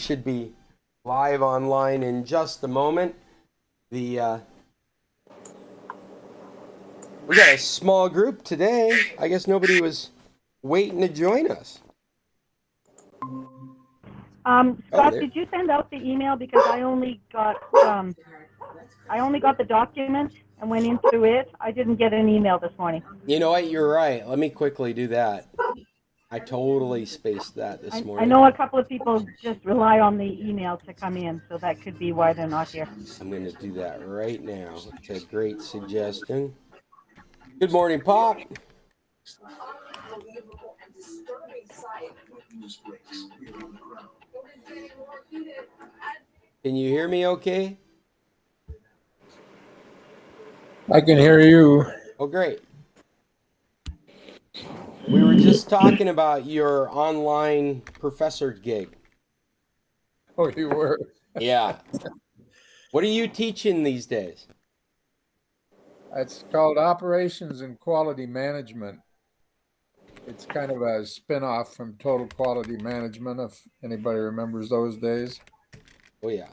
should be live online in just a moment. We got a small group today. I guess nobody was waiting to join us. Scott, did you send out the email? Because I only got the document and went into it. I didn't get an email this morning. You know what? You're right. Let me quickly do that. I totally spaced that this morning. I know a couple of people just rely on the email to come in, so that could be why they're not here. I'm going to do that right now. It's a great suggestion. Good morning, Pop. Can you hear me okay? I can hear you. Oh, great. We were just talking about your online professor gig. Oh, you were? Yeah. What are you teaching these days? It's called Operations and Quality Management. It's kind of a spin-off from Total Quality Management, if anybody remembers those days. Oh, yeah.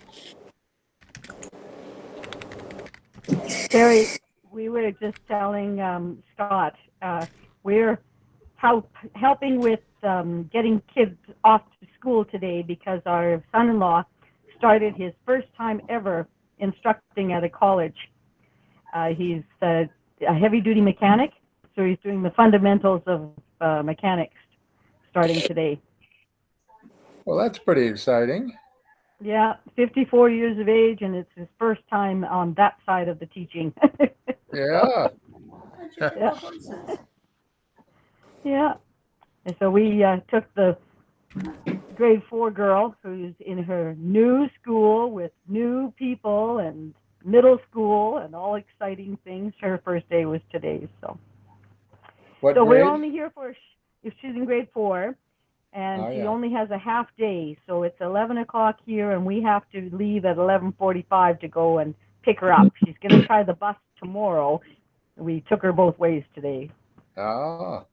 Barry, we were just telling Scott, we're helping with getting kids off to school today because our son-in-law started his first time ever instructing at a college. He's a heavy-duty mechanic, so he's doing the fundamentals of mechanics starting today. Well, that's pretty exciting. Yeah, 54 years of age, and it's his first time on that side of the teaching. Yeah. Yeah. Yeah. And so we took the grade 4 girl who's in her new school with new people and middle school and all exciting things. Her first day was today. So What so grade? we're only here for, if she's in grade 4, and she only has a half day. So it's 11 o'clock here, and we have to leave at 11:45 to go and pick her up. She's going to try the bus tomorrow. We took her both ways today. Ah,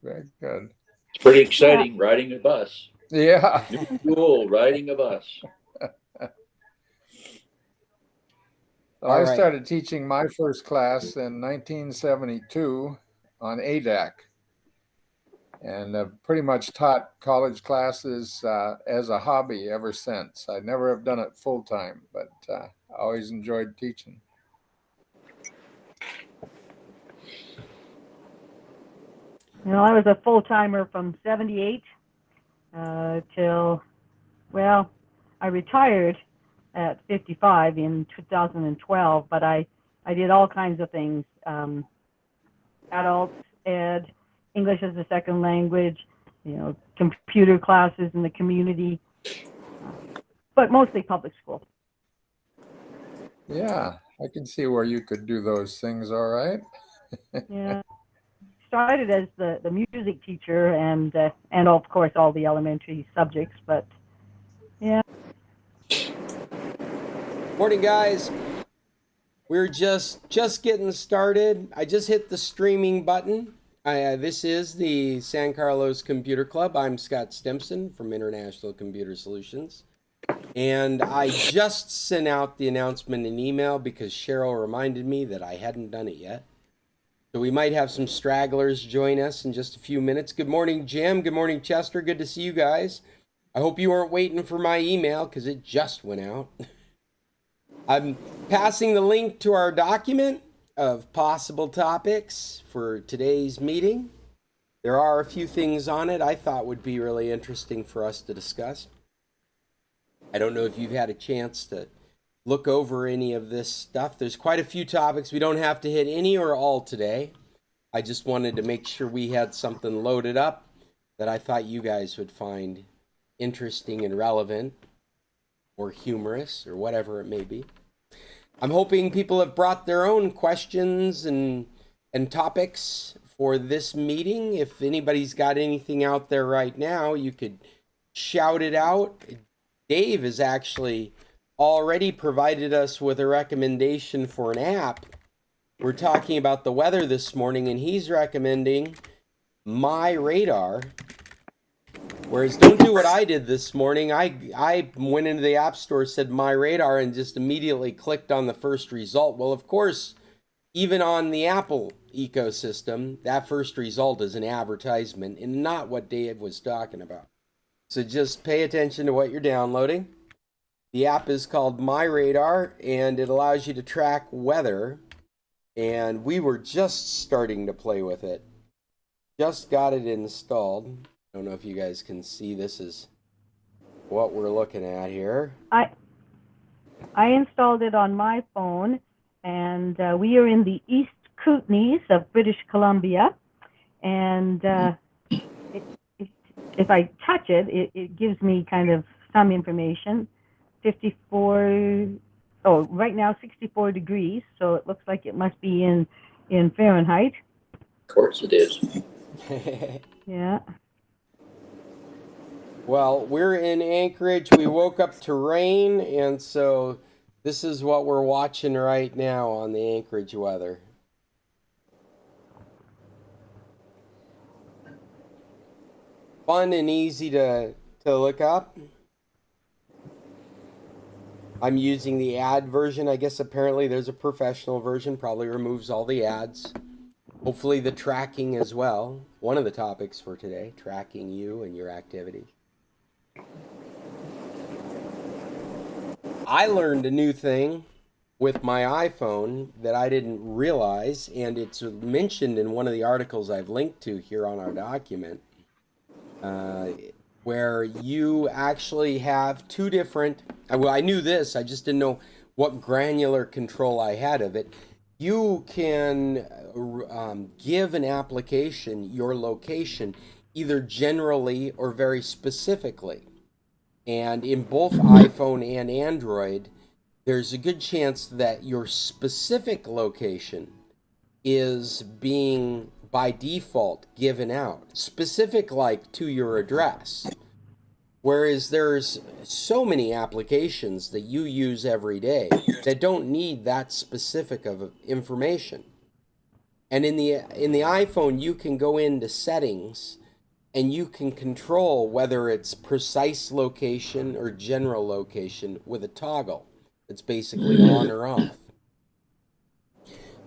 very good. It's pretty exciting, riding a bus. Yeah. New school, riding a bus. I started teaching my first class in 1972 on ADAC, and I've pretty much taught college classes as a hobby ever since. I never have done it full time, but I always enjoyed teaching. You know, I was a full-timer from 78 till, well, I retired at 55 in 2012, but I did all kinds of things, adults, ed, English as a second language, you know, computer classes in the community, but mostly public school. Yeah, I can see where you could do those things all right. Yeah. Started as the music teacher and of course all the elementary subjects, but yeah. Morning, guys. We're just getting started. I just hit the streaming button. This is the San Carlos Computer Club. I'm Scott Stimson from International Computer Solutions. And I just sent out the announcement in email because Cheryl reminded me that I hadn't done it yet. So we might have some stragglers join us in just a few minutes. Good morning, Jim. Good morning, Chester. Good to see you guys. I hope you weren't waiting for my email because it just went out. I'm passing the link to our document of possible topics for today's meeting. There are a few things on it I thought would be really interesting for us to discuss. I don't know if you've had a chance to look over any of this stuff. There's quite a few topics. We don't have to hit any or all today. I just wanted to make sure we had something loaded up that I thought you guys would find interesting and relevant or humorous or whatever it may be. I'm hoping people have brought their own questions and topics for this meeting. If anybody's got anything out there right now, you could shout it out. Dave has actually already provided us with a recommendation for an app. We're talking about the weather this morning, and he's recommending My Radar. Whereas don't do what I did this morning. I went into the App Store, said My Radar, and just immediately clicked on the first result. Well, of course, even on the Apple ecosystem, that first result is an advertisement and not what Dave was talking about. So just pay attention to what you're downloading. The app is called My Radar, and it allows you to track weather. And we were just starting to play with it. Just got it installed. I don't know if you guys can see. This is what we're looking at here. I installed it on my phone, and we are in the East Kootenays of British Columbia. And if I touch it, it gives me kind of some information. 54, oh, right now 64 degrees, so it looks like it must be in Fahrenheit. Of course it is. Yeah. Well, we're in Anchorage. We woke up to rain, and so this is what we're watching right now on the Anchorage weather. Fun and easy to look up. I'm using the ad version. I guess apparently there's a professional version, probably removes all the ads. Hopefully the tracking as well. One of the topics for today, tracking you and your activity. I learned a new thing with my iPhone that I didn't realize, and it's mentioned in one of the articles I've linked to here on our document, where you actually have two different, well, I knew this, I just didn't know what granular control I had of it. You can give an application your location either generally or very specifically. And in both iPhone and Android, there's a good chance that your specific location is being by default given out, specific like to your address. Whereas there's so many applications that you use every day that don't need that specific of information. And in the iPhone, you can go into settings and you can control whether it's precise location or general location with a toggle that's basically on or off.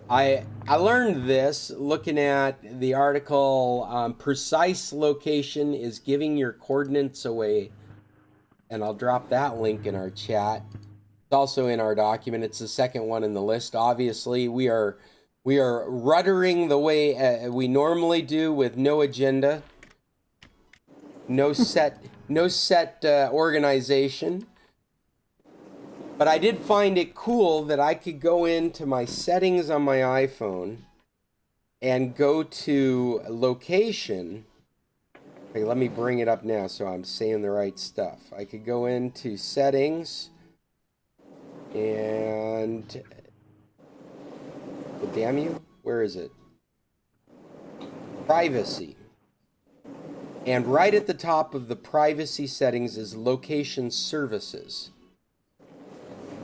I learned this looking at the article, precise location is giving your coordinates away, and I'll drop that link in our chat. It's also in our document. It's the second one in the list. Obviously, we are ruddering the way we normally do with no agenda, no set organization. But I did find it cool that I could go into my settings on my iPhone and go to location. Okay, let me bring it up now so I'm saying the right stuff. I could go into settings and, well, damn you, where is it? Privacy. And right at the top of the privacy settings is location services.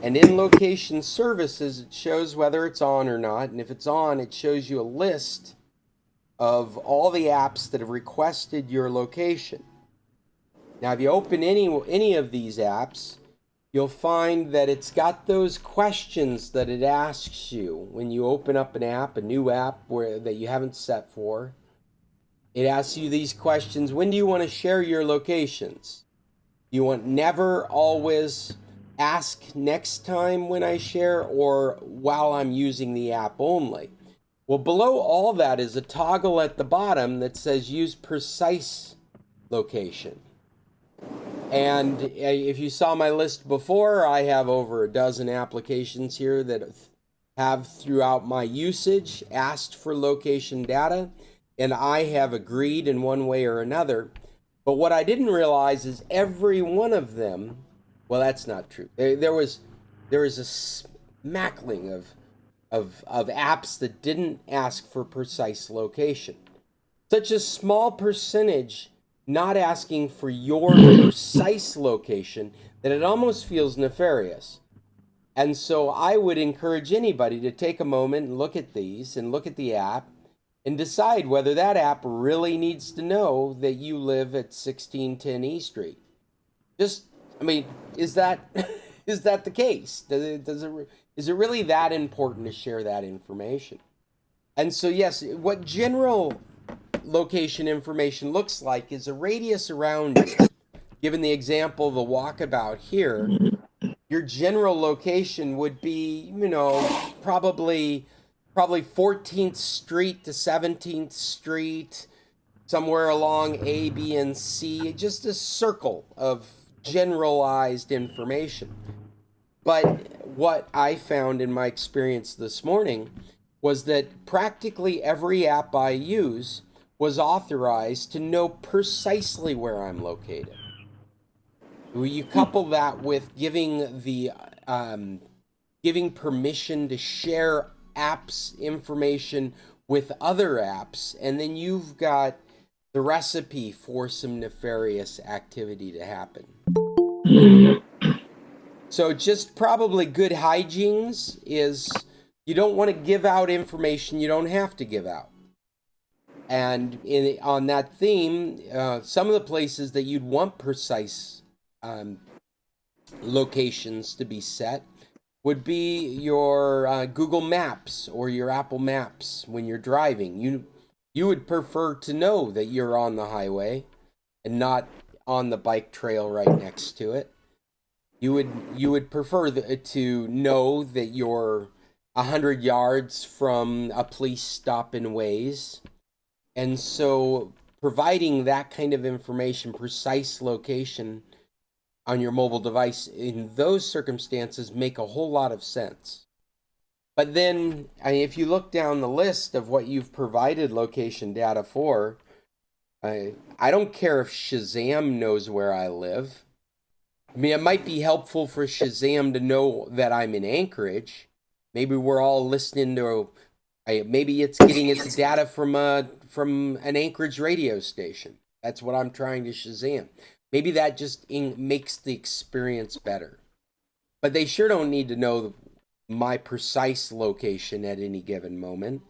And in location services, it shows whether it's on or not. And if it's on, it shows you a list of all the apps that have requested your location. Now, if you open any of these apps, you'll find that it's got those questions that it asks you when you open up an app, a new app that you haven't set for. It asks you these questions. When do you want to share your locations? You want never, always, ask next time when I share, or while I'm using the app only. Well, below all that is a toggle at the bottom that says use precise location. And if you saw my list before, I have over a dozen applications here that have throughout my usage asked for location data, and I have agreed in one way or another. But what I didn't realize is every one of them, well, that's not true. There was a smattering of apps that didn't ask for precise location. Such a small percentage not asking for your precise location that it almost feels nefarious. And so I would encourage anybody to take a moment and look at these and look at the app and decide whether that app really needs to know that you live at 1610 E Street. Just, I mean, is that is that the case? Is it really that important to share that information? And so, yes, what general location information looks like is a radius around you. Given the example of the walkabout here, your general location would be, probably 14th Street to 17th Street, somewhere along A, B, and C, just a circle of generalized information. But what I found in my experience this morning was that practically every app I use was authorized to know precisely where I'm located. You couple that with giving permission to share apps information with other apps, and then you've got the recipe for some nefarious activity to happen. So just probably good hygienes is you don't want to give out information you don't have to give out. And on that theme, some of the places that you'd want precise locations to be set would be your Google Maps or your Apple Maps when you're driving. You would prefer to know that you're on the highway and not on the bike trail right next to it. You would prefer to know that you're 100 yards from a police stop in Waze. And so providing that kind of information, precise location on your mobile device in those circumstances make a whole lot of sense. But then if you look down the list of what you've provided location data for, I don't care if Shazam knows where I live. I mean, it might be helpful for Shazam to know that I'm in Anchorage. Maybe we're all listening to, maybe it's getting its data from an Anchorage radio station. That's what I'm trying to Shazam. Maybe that just makes the experience better. But they sure don't need to know my precise location at any given moment.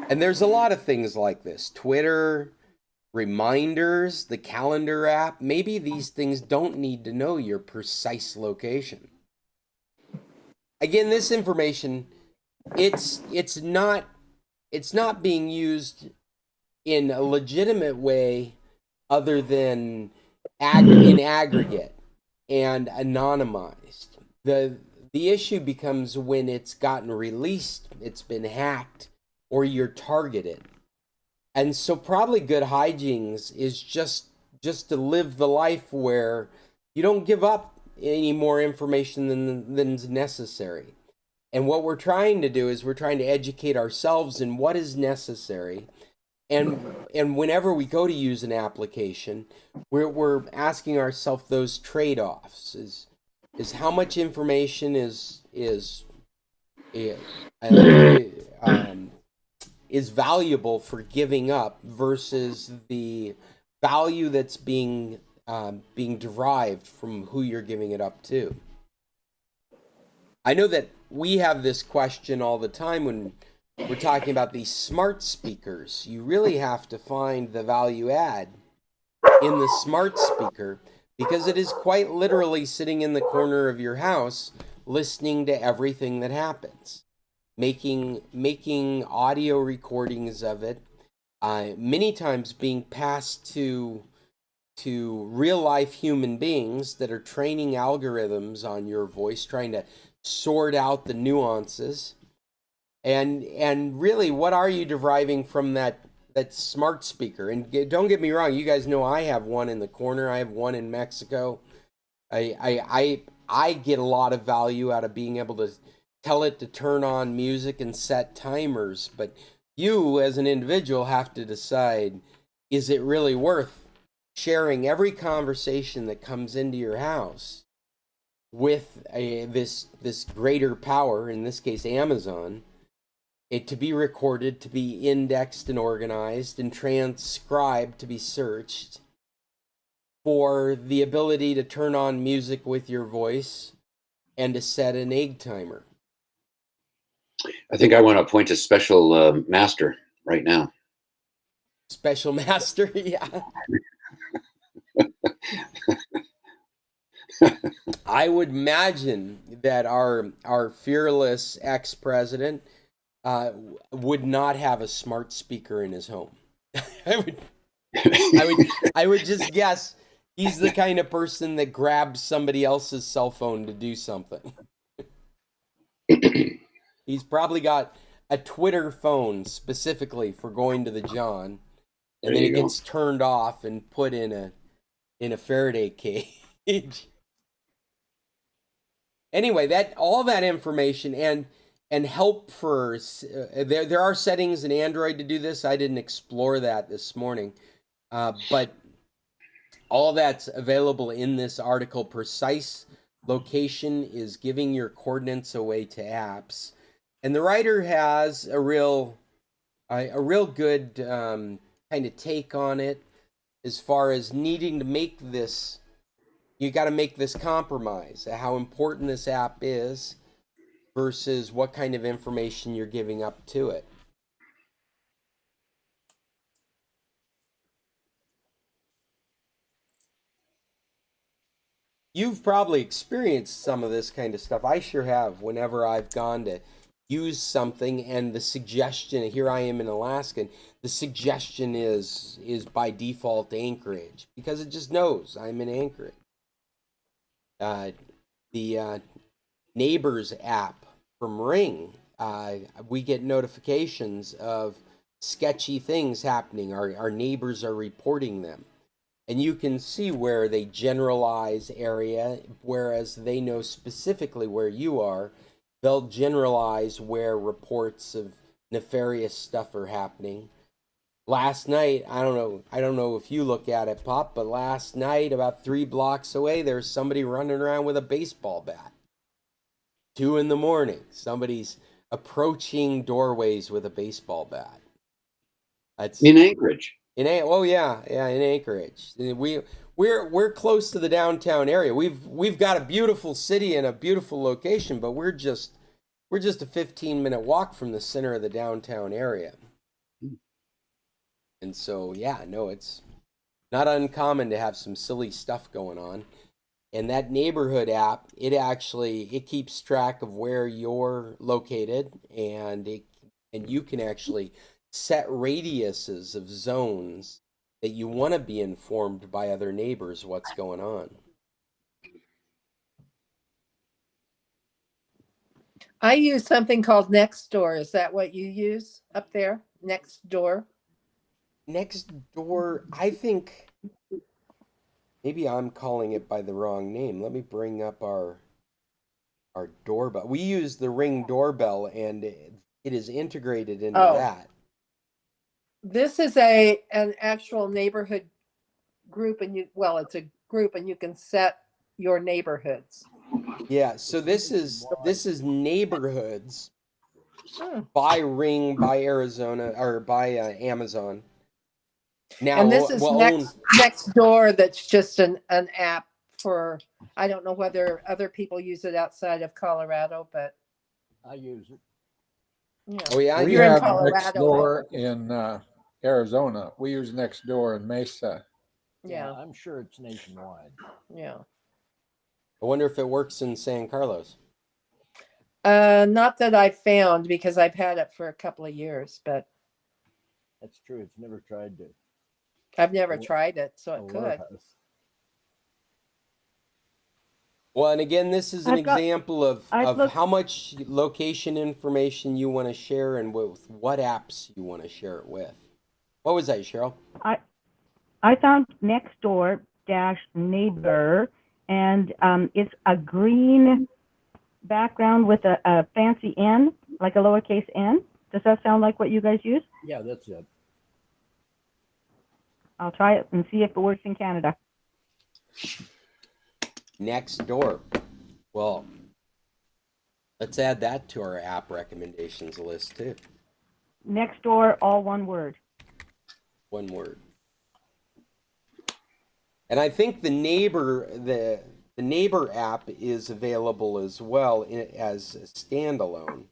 And there's a lot of things like this. Twitter, reminders, the calendar app. Maybe these things don't need to know your precise location. Again, this information, it's not being used in a legitimate way other than in aggregate and anonymized. The issue becomes when it's gotten released, it's been hacked, or you're targeted. And so probably good hygienes is just to live the life where you don't give up any more information than's necessary. And what we're trying to do is we're trying to educate ourselves in what is necessary. And whenever we go to use an application, we're asking ourselves those trade-offs. Is how much information is valuable for giving up versus the value that's being derived from who you're giving it up to. I know that we have this question all the time when we're talking about these smart speakers. You really have to find the value add in the smart speaker, because it is quite literally sitting in the corner of your house listening to everything that happens, making audio recordings of it, many times being passed to real life human beings that are training algorithms on your voice, trying to sort out the nuances. And really, what are you deriving from that smart speaker? And don't get me wrong, you guys know I have one in the corner. I have one in Mexico. I get a lot of value out of being able to tell it to turn on music and set timers. But you, as an individual, have to decide, is it really worth sharing every conversation that comes into your house with this greater power, in this case Amazon, it to be recorded, to be indexed and organized and transcribed, to be searched, for the ability to turn on music with your voice and to set an egg timer? I think I want to appoint a special master right now. Special master, yeah. I would imagine that our fearless ex-president would not have a smart speaker in his home. I would, I would just guess he's the kind of person that grabs somebody else's cell phone to do something. He's probably got a Twitter phone specifically for going to the John, and then it gets turned off and put in a Faraday cage. Anyway, that all that information and help for there are settings in Android to do this. I didn't explore that this morning, but all that's available in this article. Precise location is giving your coordinates away to apps, and the writer has a real good kind of take on it as far as needing to make this. You got to make this compromise, how important this app is versus what kind of information you're giving up to it. You've probably experienced some of this kind of stuff. I sure have. Whenever I've gone to use something and the suggestion, here I am in Alaska, and the suggestion is by default Anchorage because it just knows I'm in Anchorage. The Neighbors app from Ring, we get notifications of sketchy things happening. Our neighbors are reporting them. And you can see where they generalize area, whereas they know specifically where you are. They'll generalize where reports of nefarious stuff are happening. Last night, I don't know if you look at it, Pop, but last night, about 3 blocks away, there's somebody running around with a baseball bat. 2 a.m, somebody's approaching doorways with a baseball bat. That's In Anchorage. in Anchorage. We're close to the downtown area. We've got a beautiful city and a beautiful location, but we're just a 15-minute walk from the center of the downtown area. And so, it's not uncommon to have some silly stuff going on. And that neighborhood app, it keeps track of where you're located, and you can actually set radiuses of zones that you want to be informed by other neighbors what's going on. I use something called Nextdoor. Is that what you use up there? Nextdoor? Nextdoor, I think maybe I'm calling it by the wrong name. Let me bring up our doorbell. We use the Ring doorbell, and it is integrated into that. This is an actual neighborhood group, and it's a group, and you can set your neighborhoods. Yeah, so this is neighborhoods by Ring, by Arizona, or by Amazon. Now, and this is Nextdoor. That's just an app for. I don't know whether other people use it outside of Colorado, but I use it. Yeah. Oh yeah, We You're in have Colorado. Nextdoor in Arizona. We use Nextdoor in Mesa. Yeah. I'm sure it's nationwide. Yeah. I wonder if it works in San Carlos. Not that I've found, because I've had it for a couple of years, but That's true. It's never tried to. I've never tried it, so it a could. warehouse. Well, and again, this is an example of looked- how much location information you want to share and with what apps you want to share it with. What was that, Cheryl? I found Nextdoor -neighbor, and it's a green background with a fancy N, like a lowercase n. Does that sound like what you guys use? Yeah, that's it. I'll try it and see if it works in Canada. Nextdoor. Well, let's add that to our app recommendations list too. Nextdoor, all one word. One word. And I think the neighbor app is available as well as a standalone.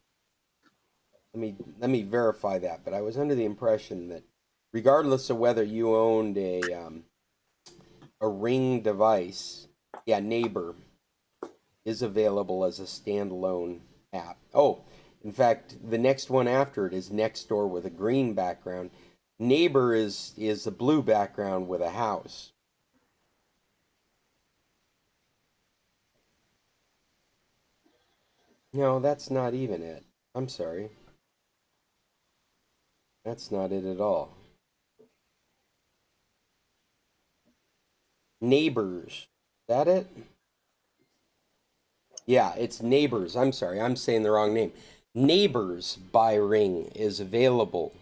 Let me verify that, but I was under the impression that regardless of whether you owned a Ring device, yeah, Neighbor is available as a standalone app. Oh, in fact, the next one after it is Nextdoor with a green background. Neighbor is a blue background with a house. No, that's not even it. I'm sorry. That's not it at all. Neighbors. Is that it? Yeah, it's Neighbors. I'm sorry, I'm saying the wrong name. Neighbors by Ring is available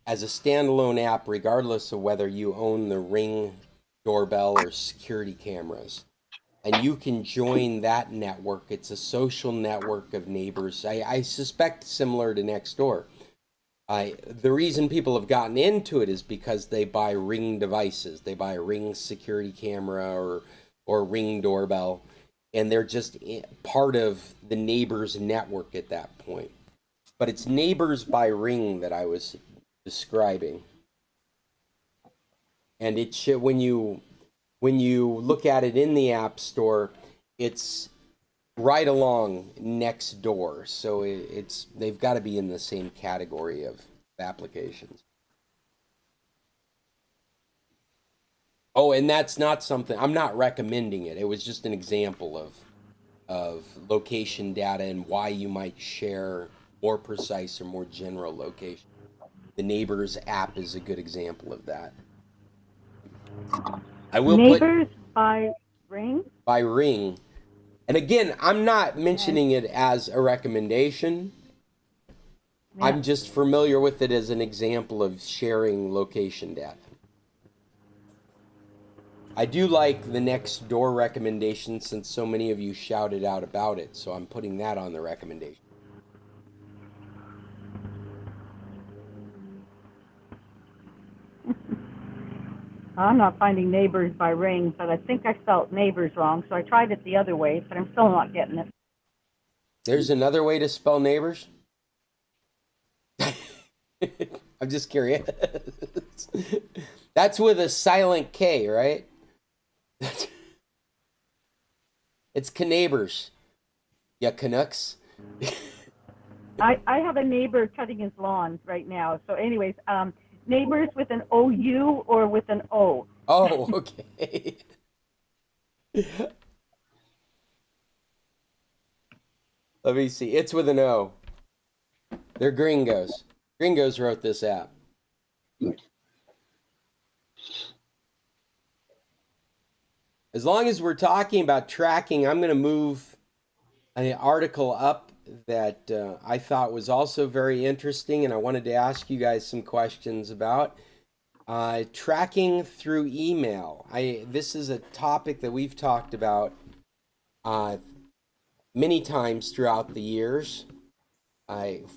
as a standalone app regardless of whether you own the Ring doorbell or security cameras. And you can join that network. It's a social network of neighbors. I suspect similar to Nextdoor. The reason people have gotten into it is because they buy Ring devices. They buy a Ring security camera or Ring doorbell, and they're just part of the neighbors network at that point. But it's Neighbors by Ring that I was describing. And it should, when you look at it in the App Store, it's right along Nextdoor, so they've got to be in the same category of applications. Oh, and that's not something, I'm not recommending it. It was just an example of location data and why you might share more precise or more general location. The Neighbors app is a good example of that. I will Neighbors by Ring? By Ring. And again, I'm not mentioning it as a recommendation. Yeah. I'm just familiar with it as an example of sharing location data. I do like the Nextdoor recommendation since so many of you shouted out about it, so I'm putting that on the recommendation. I'm not finding Neighbors by Ring, but I think I spelled neighbors wrong, so I tried it the other way, but I'm still not getting it. There's another way to spell neighbors? I'm just curious. That's with a silent K, right? It's Canabers. Yeah, Canucks. I have a neighbor cutting his lawn right now. So anyways, Neighbors with an O-U or with an O? Oh, okay. Let me see. It's with an O. They're gringos. Gringos wrote this app. As long as we're talking about tracking, I'm going to move an article up that I thought was also very interesting, and I wanted to ask you guys some questions about. Tracking through email. This is a topic that we've talked about many times throughout the years.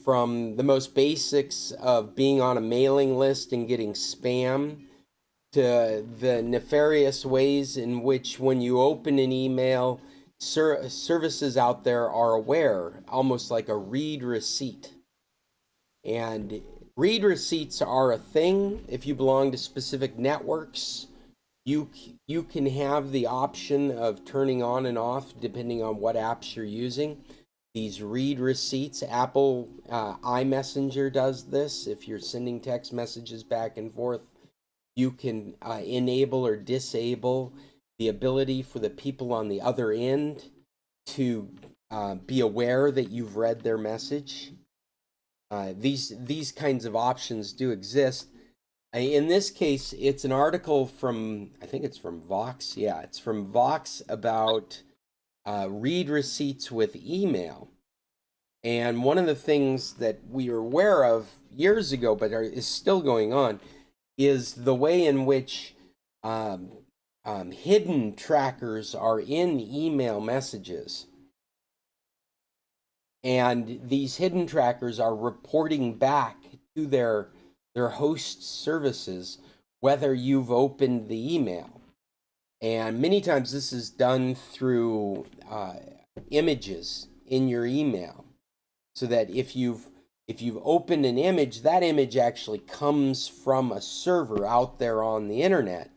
From the most basics of being on a mailing list and getting spam to the nefarious ways in which when you open an email, services out there are aware, almost like a read receipt. And read receipts are a thing. If you belong to specific networks, you can have the option of turning on and off depending on what apps you're using. These read receipts, Apple iMessenger does this. If you're sending text messages back and forth, you can enable or disable the ability for the people on the other end to be aware that you've read their message. These kinds of options do exist. In this case, it's an article from, I think it's from Vox. Yeah, it's from Vox about read receipts with email. And one of the things that we were aware of years ago, but is still going on, is the way in which hidden trackers are in email messages. And these hidden trackers are reporting back to their host services whether you've opened the email. And many times this is done through images in your email, so that if you've if you've opened an image, that image actually comes from a server out there on the internet.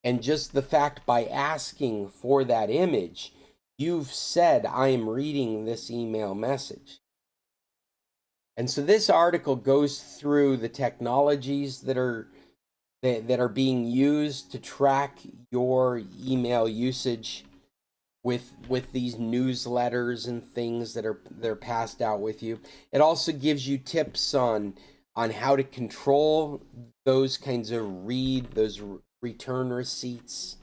And just the fact by asking for that image, you've said, I am reading this email message. And so this article goes through the technologies that are being used to track your email usage with these newsletters and things that are passed out with you. It also gives you tips on how to control those kinds of those return receipts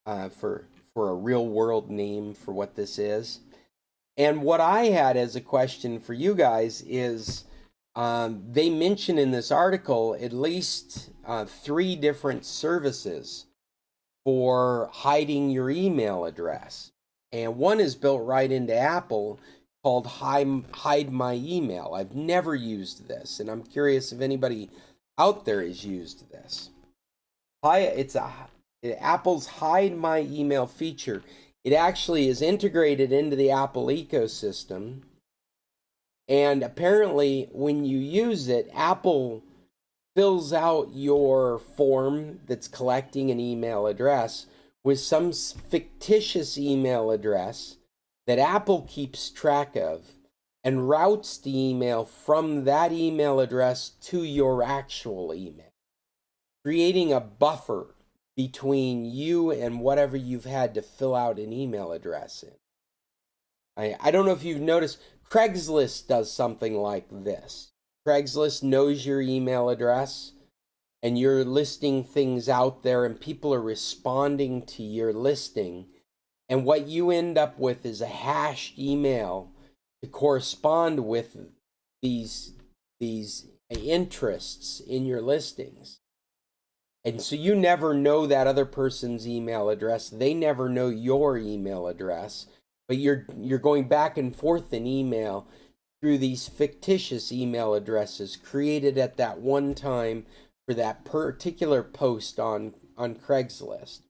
for a real world name for what this is. And what I had as a question for you guys is, they mention in this article at least 3 different services for hiding your email address. And one is built right into Apple called Hide My Email. I've never used this, and I'm curious if anybody out there has used this. It's Apple's Hide My Email feature. It actually is integrated into the Apple ecosystem. And apparently, when you use it, Apple fills out your form that's collecting an email address with some fictitious email address that Apple keeps track of and routes the email from that email address to your actual email, creating a buffer between you and whatever you've had to fill out an email address in. I don't know if you've noticed, Craigslist does something like this. Craigslist knows your email address and you're listing things out there and people are responding to your listing. And what you end up with is a hashed email to correspond with these interests in your listings. And so you never know that other person's email address. They never know your email address. But you're going back and forth in email through these fictitious email addresses created at that one time for that particular post on Craigslist.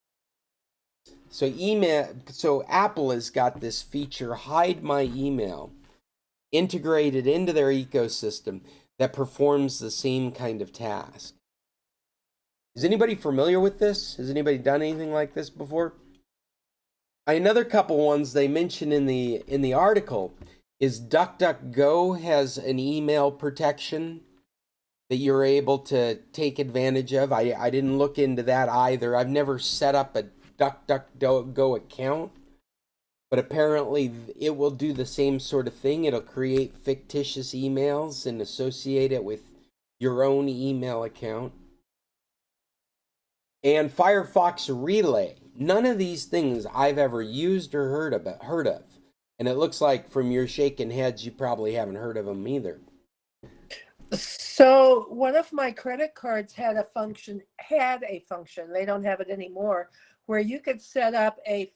So Apple has got this feature, Hide My Email, integrated into their ecosystem that performs the same kind of task. Is anybody familiar with this? Has anybody done anything like this before? Another couple ones they mention in the article is DuckDuckGo has an email protection that you're able to take advantage of. I didn't look into that either. I've never set up a DuckDuckGo account, but apparently it will do the same sort of thing. It'll create fictitious emails and associate it with your own email account. And Firefox Relay. None of these things I've ever used or heard of. And it looks like from your shaking heads, you probably haven't heard of them either. So one of my credit cards had a function, they don't have it anymore, where you could set up a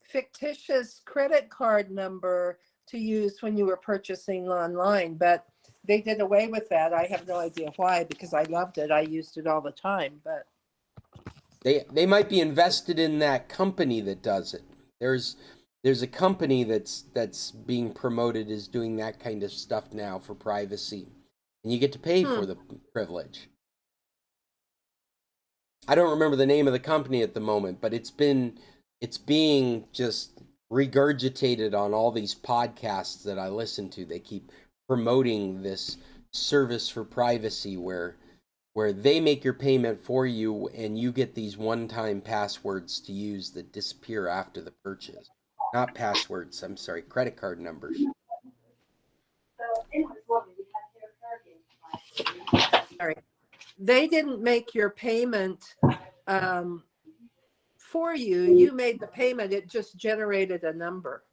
fictitious credit card number to use when you were purchasing online. But they did away with that. I have no idea why, because I loved it. I used it all the time, but they might be invested in that company that does it. There's a company that's being promoted as doing that kind of stuff now for privacy, and you get to pay for the privilege. I don't remember the name of the company at the moment, but it's being just regurgitated on all these podcasts that I listen to. They keep promoting this service for privacy where they make your payment for you and you get these one-time passwords to use that disappear after the purchase. Not passwords, I'm sorry, credit card numbers. sorry. They didn't make your payment for you. You made the payment. It just generated a number.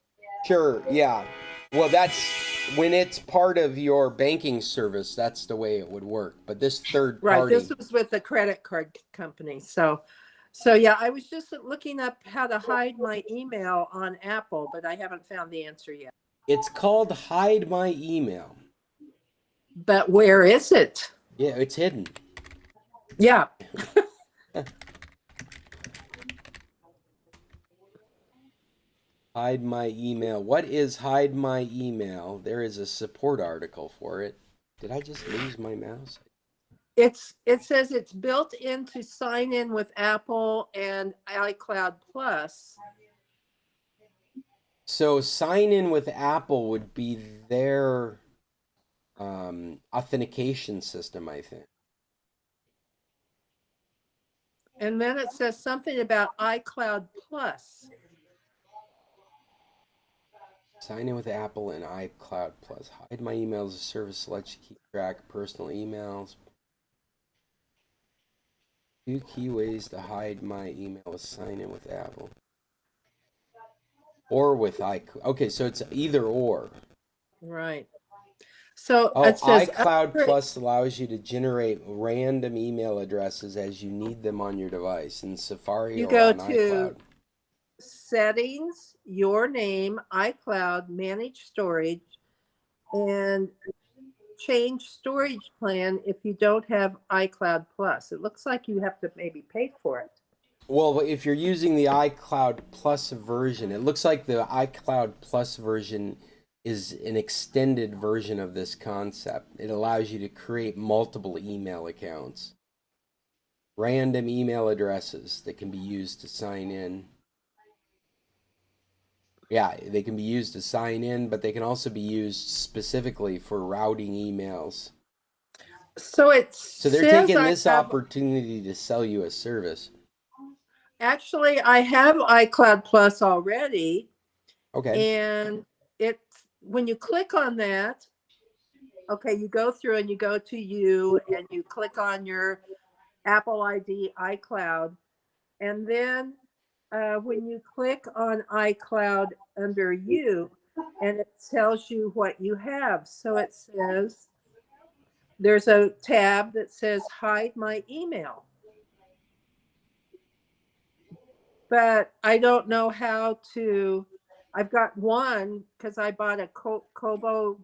Sure, yeah. Well, that's when it's part of your banking service, that's the way it would work. But this third party. Right, this was with the credit card company. So yeah, I was just looking up how to hide my email on Apple, but I haven't found the answer yet. It's called Hide My Email. But where is it? Yeah, it's hidden. Yeah. Hide my email. What is hide my email? There is a support article for it. Did I just lose my mouse? It says it's built in to sign in with Apple and iCloud Plus. So sign in with Apple would be their authentication system, I think. And then it says something about iCloud Plus. Sign in with Apple and iCloud Plus. Hide my emails. A service lets you keep track of personal emails. 2 key ways to hide my email is sign in with Apple. Or with iCloud. Okay, so it's either or. Right. So Oh, it says iCloud Plus allows you to generate random email addresses as you need them on your device in Safari You or go on to iCloud. Settings, your name, iCloud, manage storage, and change storage plan if you don't have iCloud Plus. It looks like you have to maybe pay for it. Well, if you're using the iCloud Plus version, it looks like the iCloud Plus version is an extended version of this concept. It allows you to create multiple email accounts, random email addresses that can be used to sign in. Yeah, they can be used to sign in, but they can also be used specifically for routing emails. So it So they're says taking I this have, opportunity to sell you a service. actually, I have iCloud Plus already. Okay. And it's when you click on that, okay, you go through and you go to you and you click on your Apple ID iCloud. And then when you click on iCloud under you, and it tells you what you have. So it says there's a tab that says hide my email. But I don't know how to. I've got one because I bought a Kobo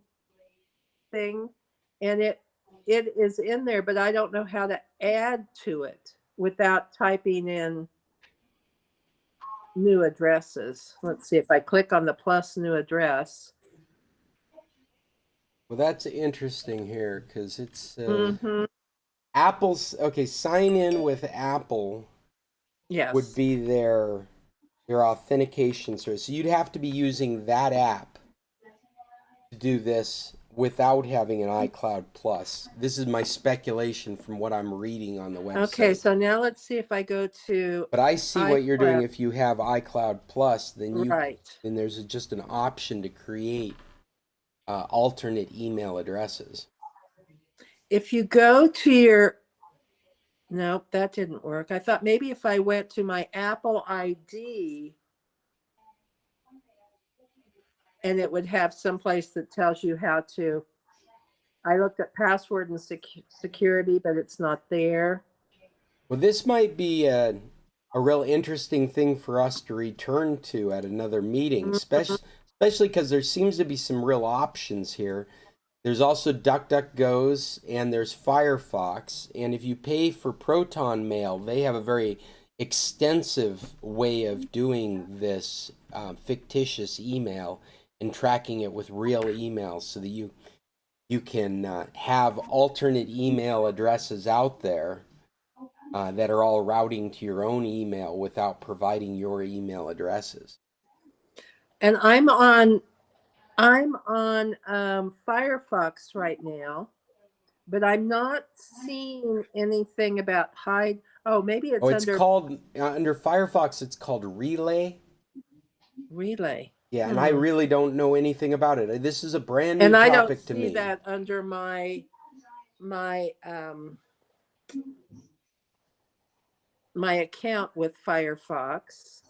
thing, and it is in there, but I don't know how to add to it without typing in new addresses. Let's see if I click on the plus new address. Well, that's interesting here because it's Mm-hmm. Apple's okay. Sign in with Apple would Yes. be their authentication service. So you'd have to be using that app to do this without having an iCloud Plus. This is my speculation from what I'm reading on the website. Okay, so now let's see if I go to But I see what you're doing. iCloud. If you have iCloud Plus, then Right. then there's just an option to create alternate email addresses. If you go to your, nope, that didn't work. I thought maybe if I went to my Apple ID and it would have someplace that tells you how to. I looked at password and security, but it's not there. Well, this might be a real interesting thing for us to return to at another meeting, especially because there seems to be some real options here. There's also DuckDuckGo's and there's Firefox. And if you pay for Proton Mail, they have a very extensive way of doing this fictitious email and tracking it with real emails so that you can have alternate email addresses out there that are all routing to your own email without providing your email addresses. And I'm on Firefox right now, but I'm not seeing anything about hide. Oh, maybe it's It's under called under Firefox. It's called Relay. relay. Yeah, and I really don't know anything about it. This is a brand new And I don't topic to see me. that under my account with Firefox.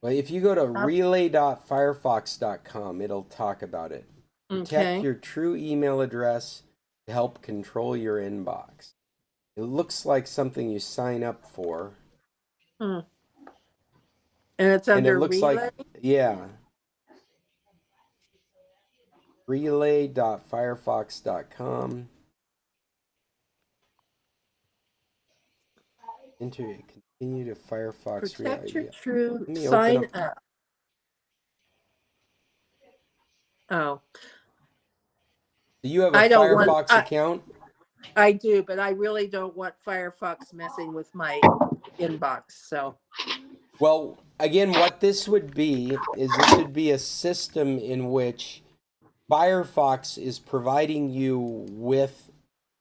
Well, if you go to relay.firefox.com, it'll talk about it. Protect Okay. your true email address to help control your inbox. It looks like something you sign up for. And it's And it under looks relay. like, yeah. Relay.firefox.com. Enter continue to Firefox Protect your relay. true Let me sign open up. up. Oh, Do you have a I don't want. Firefox account? I do, but I really don't want Firefox messing with my inbox. So, Well, again, what this would be is this would be a system in which Firefox is providing you with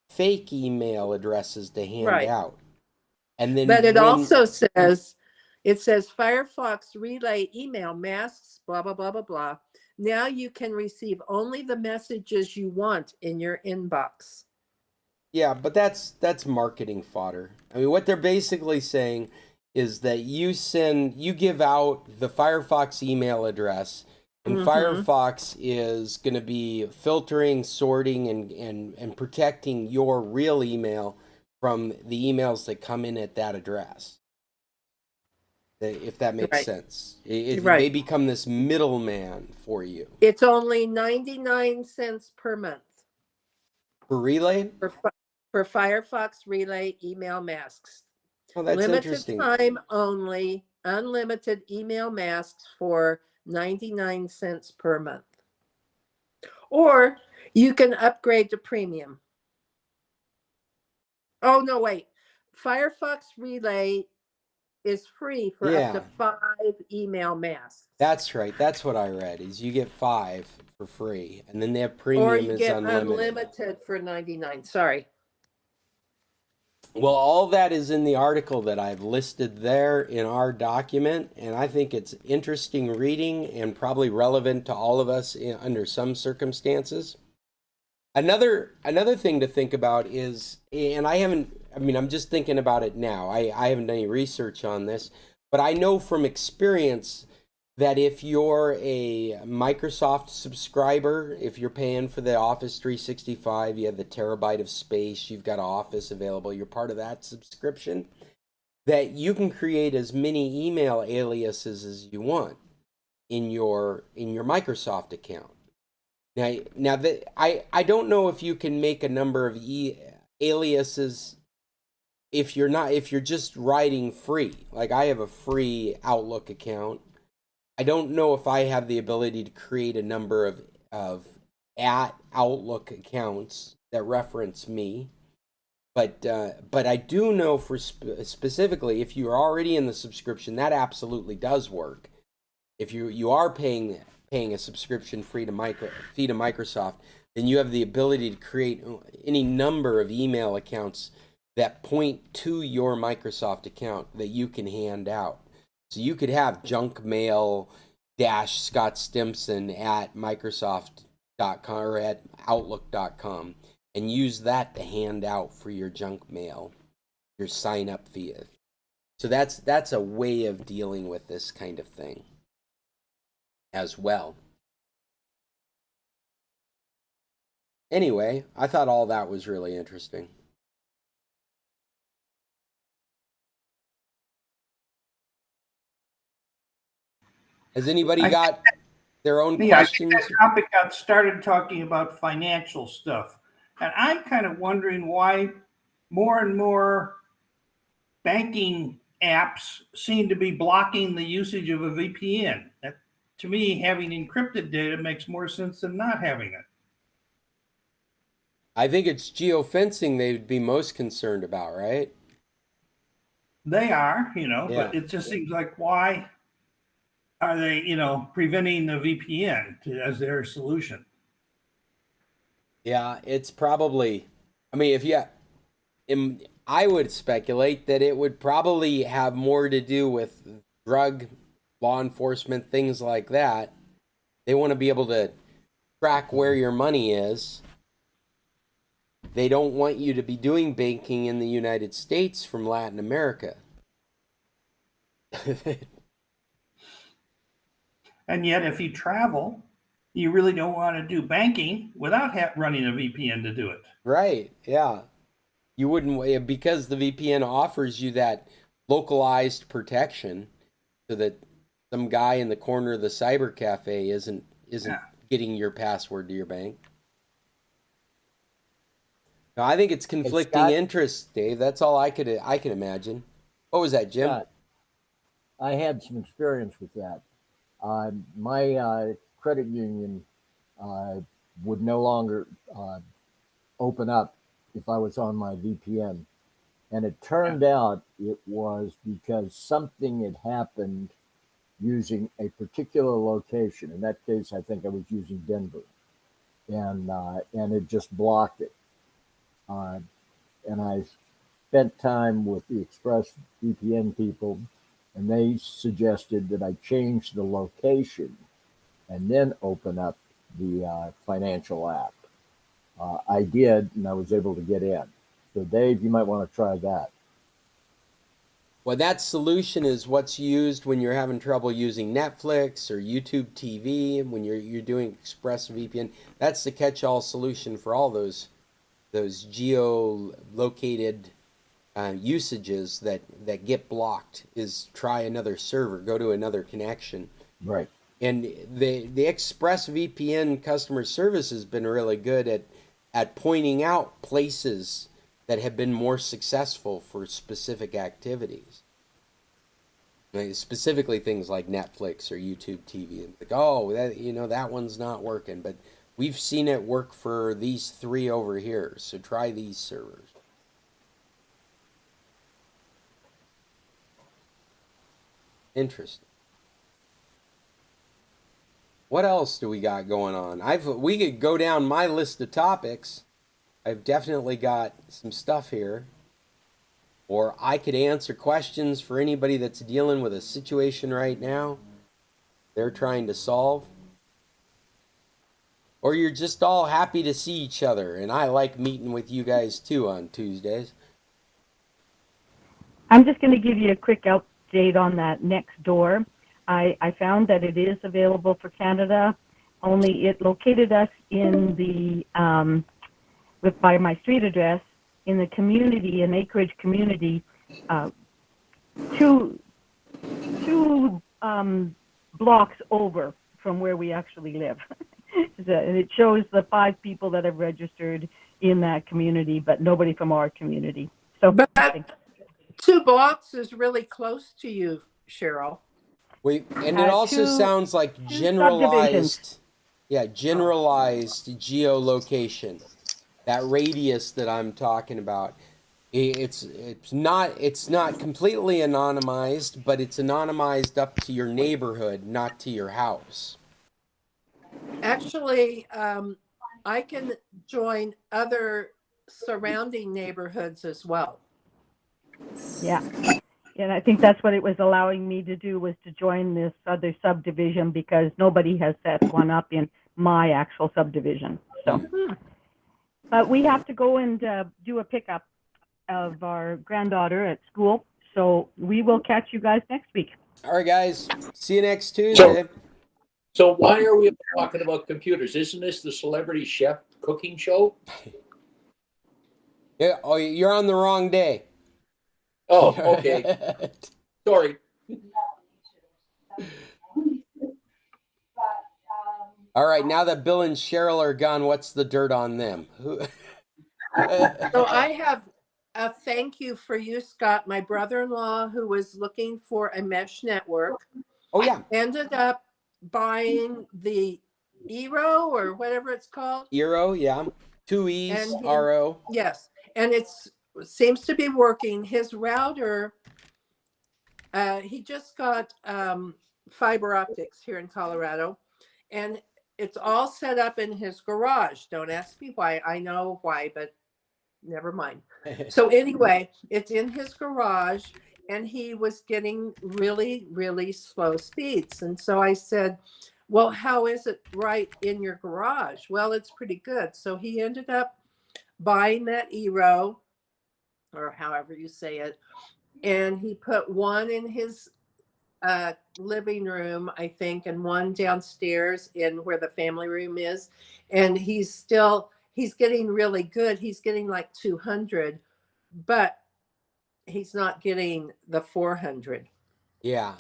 fake email addresses to hand right. out. And then But it when also says, it says Firefox relay email masks, blah, blah, blah, blah, blah. Now you can receive only the messages you want in your inbox. yeah, but that's marketing fodder. I mean, what they're basically saying is that you give out the Firefox email address, and Firefox is going to be filtering, sorting, and protecting your real email from the emails that come in at that address. If that makes Right. sense. They Right. become this middleman for you. It's only 99 cents per month For relay? for Firefox relay email masks. Oh, that's Limited interesting. time only, unlimited email masks for 99 cents per month. Or you can upgrade to premium. Oh, no, wait. Firefox relay is free for up to 5 email masks. That's right. That's what I read. Is you get 5 for free, and then they have Or premium you is get unlimited. unlimited for 99. Sorry. Well, all that is in the article that I've listed there in our document, and I think it's interesting reading and probably relevant to all of us under some circumstances. Another thing to think about is, and I'm just thinking about it now. I haven't done any research on this, but I know from experience that if you're a Microsoft subscriber, if you're paying for the Office 365, you have the terabyte of space, you've got Office available, you're part of that subscription, that you can create as many email aliases as you want in your Microsoft account. Now that I don't know if you can make a number of aliases if you're just writing free. Like I have a free Outlook account. I don't know if I have the ability to create a number of at Outlook accounts that reference me, but I do know for specifically if you're already in the subscription, that absolutely does work. If you are paying a subscription fee to Microsoft, then you have the ability to create any number of email accounts that point to your Microsoft account that you can hand out. So you could have junk mail Scott Stimpson at Microsoft.com or at Outlook.com and use that to hand out for your junk mail, your sign up fee. So that's a way of dealing with this kind of thing as well. Anyway, I thought all that was really interesting. Has anybody got their own questions? I think that topic got started talking about financial stuff. And I'm kind of wondering why more and more banking apps seem to be blocking the usage of a VPN. That, to me, having encrypted data makes more sense than not having it. I think it's geofencing they'd be most concerned about, right? They are, Yeah. but it just seems like why are they, preventing the VPN as their solution? Yeah, it's probably, I mean, I would speculate that it would probably have more to do with drug law enforcement, things like that. They want to be able to track where your money is. They don't want you to be doing banking in the United States from Latin America. And yet, if you travel, you really don't want to do banking without running a VPN to do it. Right, yeah. You wouldn't, because the VPN offers you that localized protection so that some guy in the corner of the cyber cafe isn't getting your password to your bank. No, I think it's conflicting interests, Dave. That's all I can imagine. What was that, Jim? Scott, I had some experience with that. My credit union would no longer open up if I was on my VPN. And it turned out it was because something had happened using a particular location. In that case, I think I was using Denver, and it just blocked it. And I spent time with the Express VPN people, and they suggested that I change the location and then open up the financial app. I did, and I was able to get in. So, Dave, you might want to try that. Well, that solution is what's used when you're having trouble using Netflix or YouTube TV, when you're doing ExpressVPN. That's the catch-all solution for all those geo-located usages that get blocked. Is try another server, go to another connection. Right. And the ExpressVPN customer service has been really good at pointing out places that have been more successful for specific activities. Like specifically things like Netflix or YouTube TV. And like, oh, that one's not working, but we've seen it work for these 3 over here. So try these servers. Interesting. What else do we got going on? We could go down my list of topics. I've definitely got some stuff here. Or I could answer questions for anybody that's dealing with a situation right now they're trying to solve. Or you're just all happy to see each other, and I like meeting with you guys too on Tuesdays. I'm just going to give you a quick update on that next door. I found that it is available for Canada, only it located us in the, by my street address, in the community, an acreage community, two blocks over from where we actually live. And it shows the 5 people that have registered in that community, but nobody from our community. So, But 2 blocks is really close to you, Cheryl. And it also sounds like generalized geolocation. That radius that I'm talking about. It's not completely anonymized, but it's anonymized up to your neighborhood, not to your house. Actually, I can join other surrounding neighborhoods as well. Yeah. And I think that's what it was allowing me to do, was to join this other subdivision, because nobody has set one up in my actual subdivision. So, but we have to go and do a pickup of our granddaughter at school. So we will catch you guys next week. All right, guys. See you next Tuesday. So why are we talking about computers? Isn't this the Celebrity Chef cooking show? Yeah. Oh, you're on the wrong day. Oh, okay. Sorry. All right, now that Bill and Cheryl are gone, what's the dirt on them? So I have a thank you for you, Scott. My brother-in-law, who was looking for a mesh network, ended up buying the Eero, or whatever it's called. Eero, yeah. 2 E's, RO. Yes, and it seems to be working. His router, he just got fiber optics here in Colorado, and it's all set up in his garage. Don't ask me why. I know why, but never mind. So anyway, it's in his garage, and he was getting really, really slow speeds. And so I said, well, how is it right in your garage? Well, it's pretty good. So he ended up buying that Eero, or however you say it, and he put one in his living room, I think, and one downstairs in where the family room is. And he's getting really good. He's getting like 200, but he's not getting the 400. Yeah.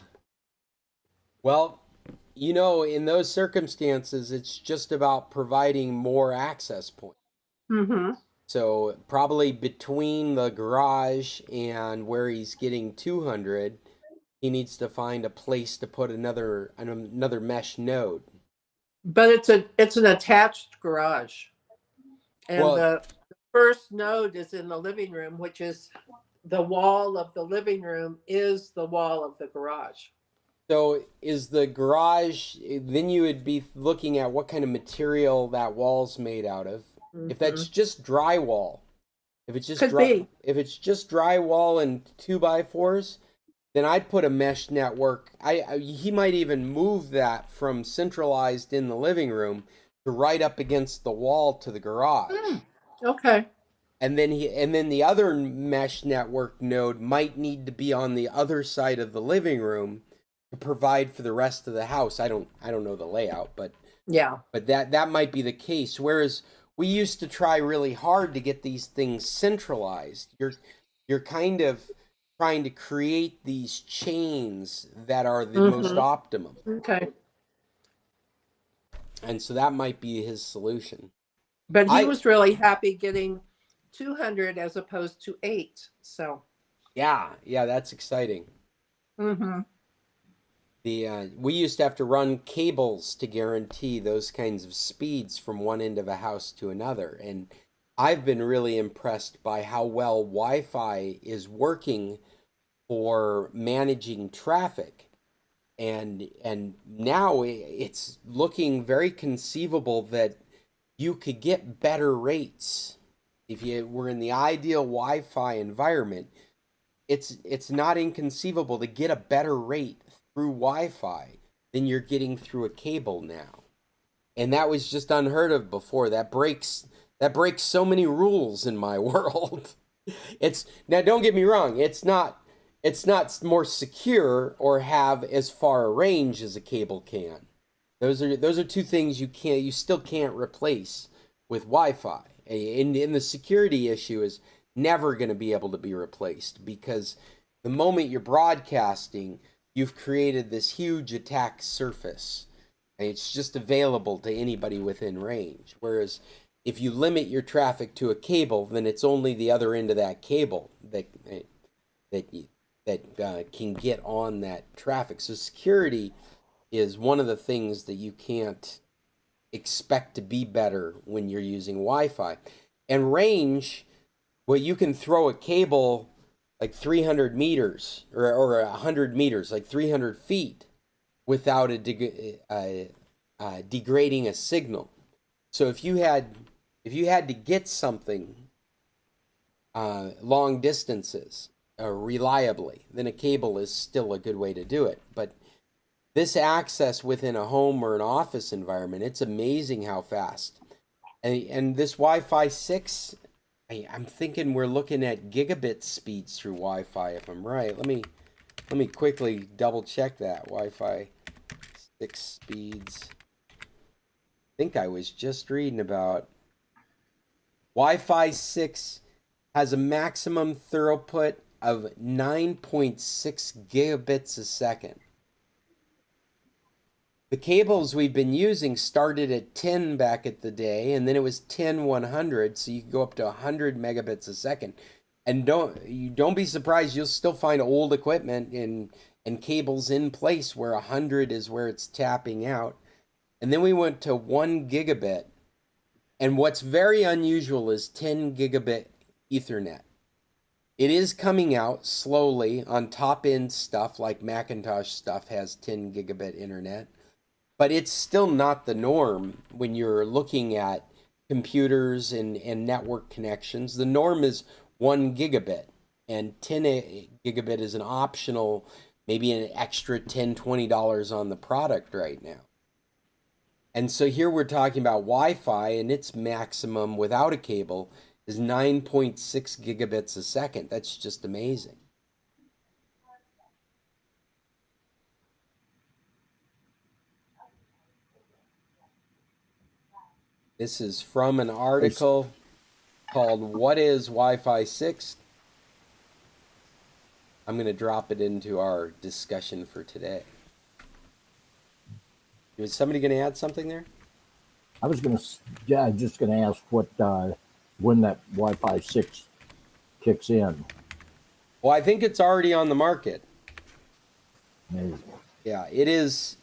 Well, in those circumstances, it's just about providing more access points. Mm-hmm. So probably between the garage and where he's getting 200, he needs to find a place to put another mesh node. But it's an attached garage. And Well, the first node is in the living room, which is the wall of the living room is the wall of the garage. so is the garage, then you would be looking at what kind of material that wall's made out of. If that's just drywall, if it's just Could be. if it's just drywall and 2x4s, then I'd put a mesh network. He might even move that from centralized in the living room to right up against the wall to the garage. Okay. And then the other mesh network node might need to be on the other side of the living room to provide for the rest of the house. I don't know the layout, but Yeah. but that might be the case. Whereas we used to try really hard to get these things centralized. You're kind of trying to create these chains that are the most optimum. Okay. And so that might be his solution. But he was really happy getting 200 as opposed to 8. So yeah, that's exciting. We used to have to run cables to guarantee those kinds of speeds from one end of a house to another. And I've been really impressed by how well Wi-Fi is working for managing traffic. And now it's looking very conceivable that you could get better rates if you were in the ideal Wi-Fi environment. It's not inconceivable to get a better rate through Wi-Fi than you're getting through a cable now. And that was just unheard of before. That breaks so many rules in my world. Now don't get me wrong, it's not more secure or have as far a range as a cable can. Those are two things you still can't replace with Wi-Fi. And the security issue is never going to be able to be replaced, because the moment you're broadcasting, you've created this huge attack surface, and it's just available to anybody within range. Whereas if you limit your traffic to a cable, then it's only the other end of that cable that can get on that traffic. So security is one of the things that you can't expect to be better when you're using Wi-Fi. And range, well, you can throw a cable like 300 meters or 100 meters, like 300 feet, without degrading a signal. So if you had to get something long distances reliably, then a cable is still a good way to do it. But this access within a home or an office environment, it's amazing how fast. And this Wi-Fi 6, I'm thinking we're looking at gigabit speeds through Wi-Fi, if I'm right. Let me quickly double check that. Wi-Fi 6 speeds. I think I was just reading about Wi-Fi 6 has a maximum throughput of 9.6 gigabits a second. The cables we've been using started at 10 back at the day, and then it was 10/100, so you can go up to 100 megabits a second. And don't be surprised, you'll still find old equipment and cables in place where 100 is where it's tapping out. And then we went to 1 gigabit. And what's very unusual is 10 gigabit Ethernet. It is coming out slowly on top end stuff, like Macintosh stuff has 10 gigabit internet. But it's still not the norm when you're looking at computers and network connections. The norm is 1 gigabit, and 10 gigabit is an optional, maybe an extra $10, $20 on the product right now. And so here we're talking about Wi-Fi, and its maximum without a cable is 9.6 gigabits a second. That's just amazing. This is from an article called "What is Wi-Fi 6?" I'm going to drop it into our discussion for today. Is somebody going to add something there? I was just going to ask when that Wi-Fi 6 kicks in. Well, I think it's already on the market. Amazing. Yeah, it is.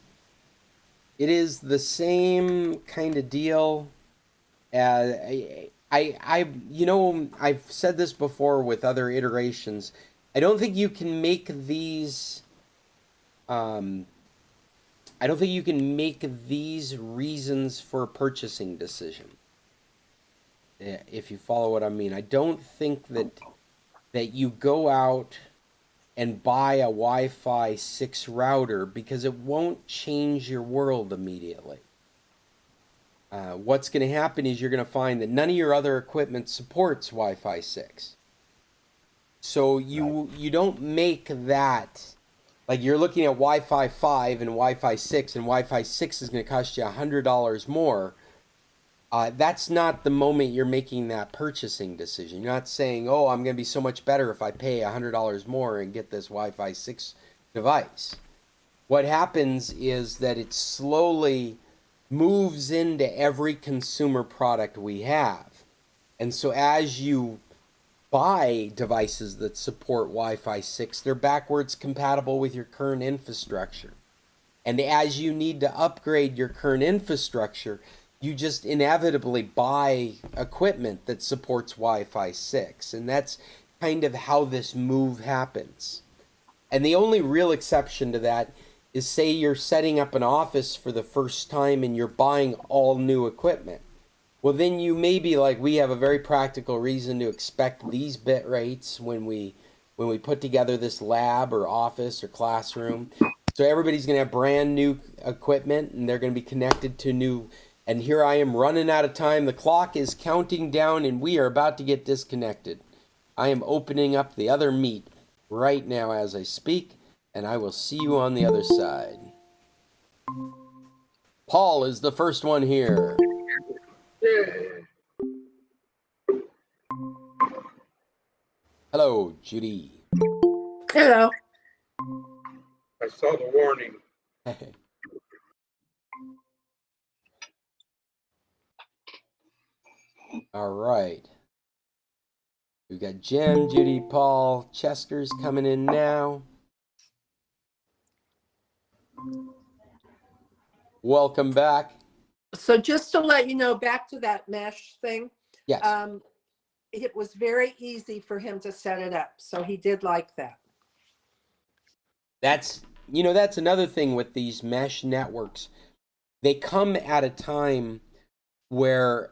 It is the same kind of deal. I've said this before with other iterations. I don't think you can make these. I don't think you can make these reasons for a purchasing decision. If you follow what I mean, I don't think that you go out and buy a Wi-Fi 6 router because it won't change your world immediately. What's going to happen is you're going to find that none of your other equipment supports Wi-Fi 6. So you don't make that, like you're looking at Wi-Fi 5 and Wi-Fi 6, and Wi-Fi 6 is going to cost you $100 more. That's not the moment you're making that purchasing decision. You're not saying, oh, I'm going to be so much better if I pay $100 more and get this Wi-Fi 6 device. What happens is that it slowly moves into every consumer product we have. And so as you buy devices that support Wi-Fi 6, they're backwards compatible with your current infrastructure. And as you need to upgrade your current infrastructure, you just inevitably buy equipment that supports Wi-Fi 6. And that's kind of how this move happens. And the only real exception to that is, say you're setting up an office for the first time and you're buying all new equipment. Well, then you may be like, we have a very practical reason to expect these bit rates when we put together this lab or office or classroom. So everybody's going to have brand new equipment and they're going to be connected to new. And here I am running out of time. The clock is counting down and we are about to get disconnected. I am opening up the other meet right now as I speak, and I will see you on the other side. Paul is the first one here. Hello, Judy. Hello. I saw the warning. All right. We've got Jen, Judy, Paul, Chester's coming in now. Welcome back. So just to let you know, back to that mesh thing. Yes. It was very easy for him to set it up. So he did like that. That's another thing with these mesh networks. They come at a time where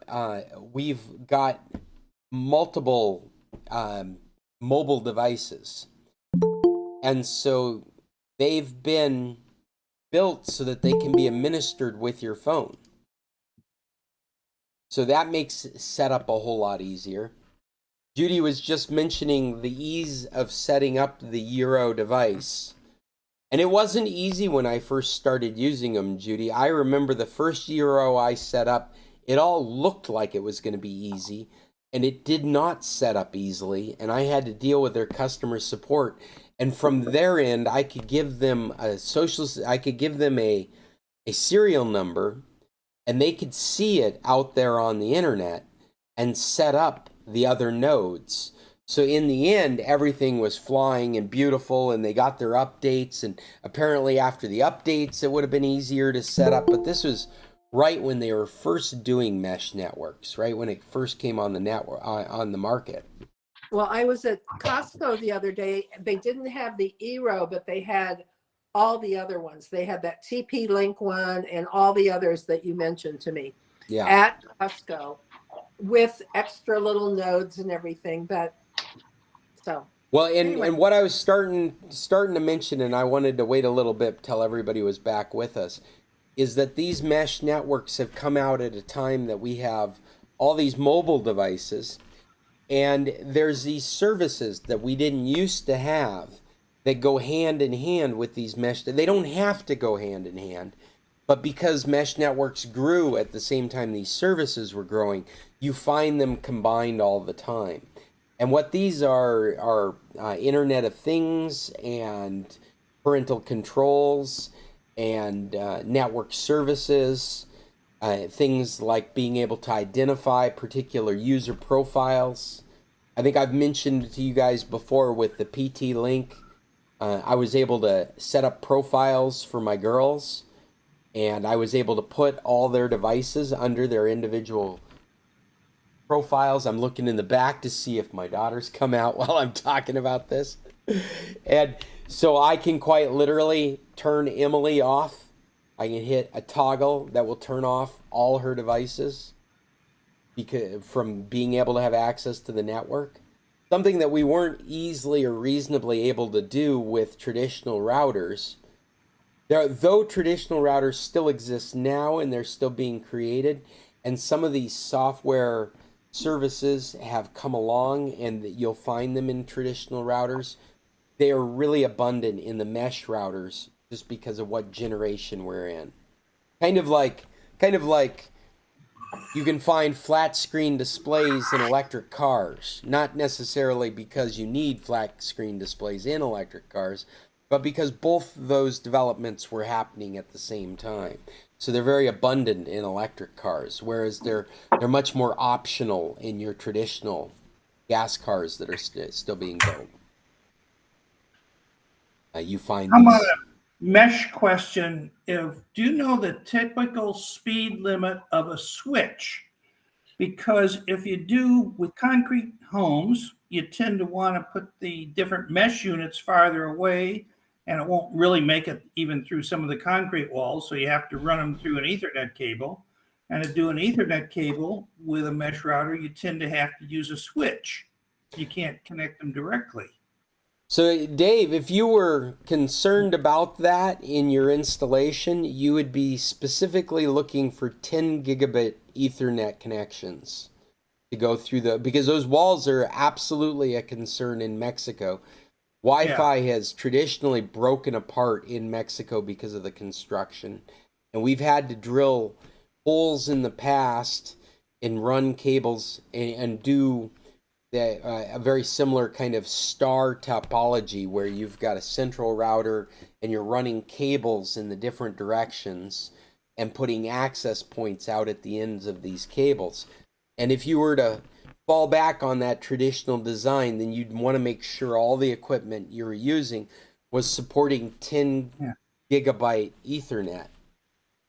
we've got multiple mobile devices. And so they've been built so that they can be administered with your phone. So that makes setup a whole lot easier. Judy was just mentioning the ease of setting up the Euro device. And it wasn't easy when I first started using them, Judy. I remember the first Euro I set up, it all looked like it was going to be easy, and it did not set up easily, and I had to deal with their customer support. And from their end, I could give them a serial number, and they could see it out there on the internet and set up the other nodes. So in the end, everything was flying and beautiful, and they got their updates, and apparently after the updates, it would have been easier to set up. But this was right when they were first doing mesh networks, right when it first came on the network on the market. Well, I was at Costco the other day. They didn't have the Eero, but they had all the other ones. They had that TP Link one and all the others that you mentioned to me at Costco with extra little nodes and everything. But so. Well, anyway. and what I was starting to mention, and I wanted to wait a little bit till everybody was back with us, is that these mesh networks have come out at a time that we have all these mobile devices, and there's these services that we didn't used to have that go hand in hand with these mesh. They don't have to go hand in hand, but because mesh networks grew at the same time these services were growing, you find them combined all the time. And what these are Internet of Things and parental controls and network services, things like being able to identify particular user profiles. I think I've mentioned to you guys before with the PT Link, I was able to set up profiles for my girls, and I was able to put all their devices under their individual profiles. I'm looking in the back to see if my daughter's come out while I'm talking about this. And so I can quite literally turn Emily off. I can hit a toggle that will turn off all her devices because from being able to have access to the network. Something that we weren't easily or reasonably able to do with traditional routers. Though traditional routers still exist now and they're still being created, and some of these software services have come along and you'll find them in traditional routers, they are really abundant in the mesh routers just because of what generation we're in. Kind of like you can find flat screen displays in electric cars, not necessarily because you need flat screen displays in electric cars, but because both those developments were happening at the same time. So they're very abundant in electric cars, whereas they're much more optional in your traditional gas cars that are still being built. You find How about these. a mesh question? Do you know the typical speed limit of a switch? Because if you do with concrete homes, you tend to want to put the different mesh units farther away, and it won't really make it even through some of the concrete walls. So you have to run them through an Ethernet cable. And to do an Ethernet cable with a mesh router, you tend to have to use a switch. You can't connect them directly. So, Dave, if you were concerned about that in your installation, you would be specifically looking for 10 gigabit Ethernet connections to go through because those walls are absolutely a concern in Mexico. Wi-Fi has traditionally broken apart in Mexico because of the construction, and we've had to drill holes in the past and run cables and do a very similar kind of star topology where you've got a central router and you're running cables in the different directions and putting access points out at the ends of these cables. And if you were to fall back on that traditional design, then you'd want to make sure all the equipment you were using was supporting 10 gigabyte Ethernet.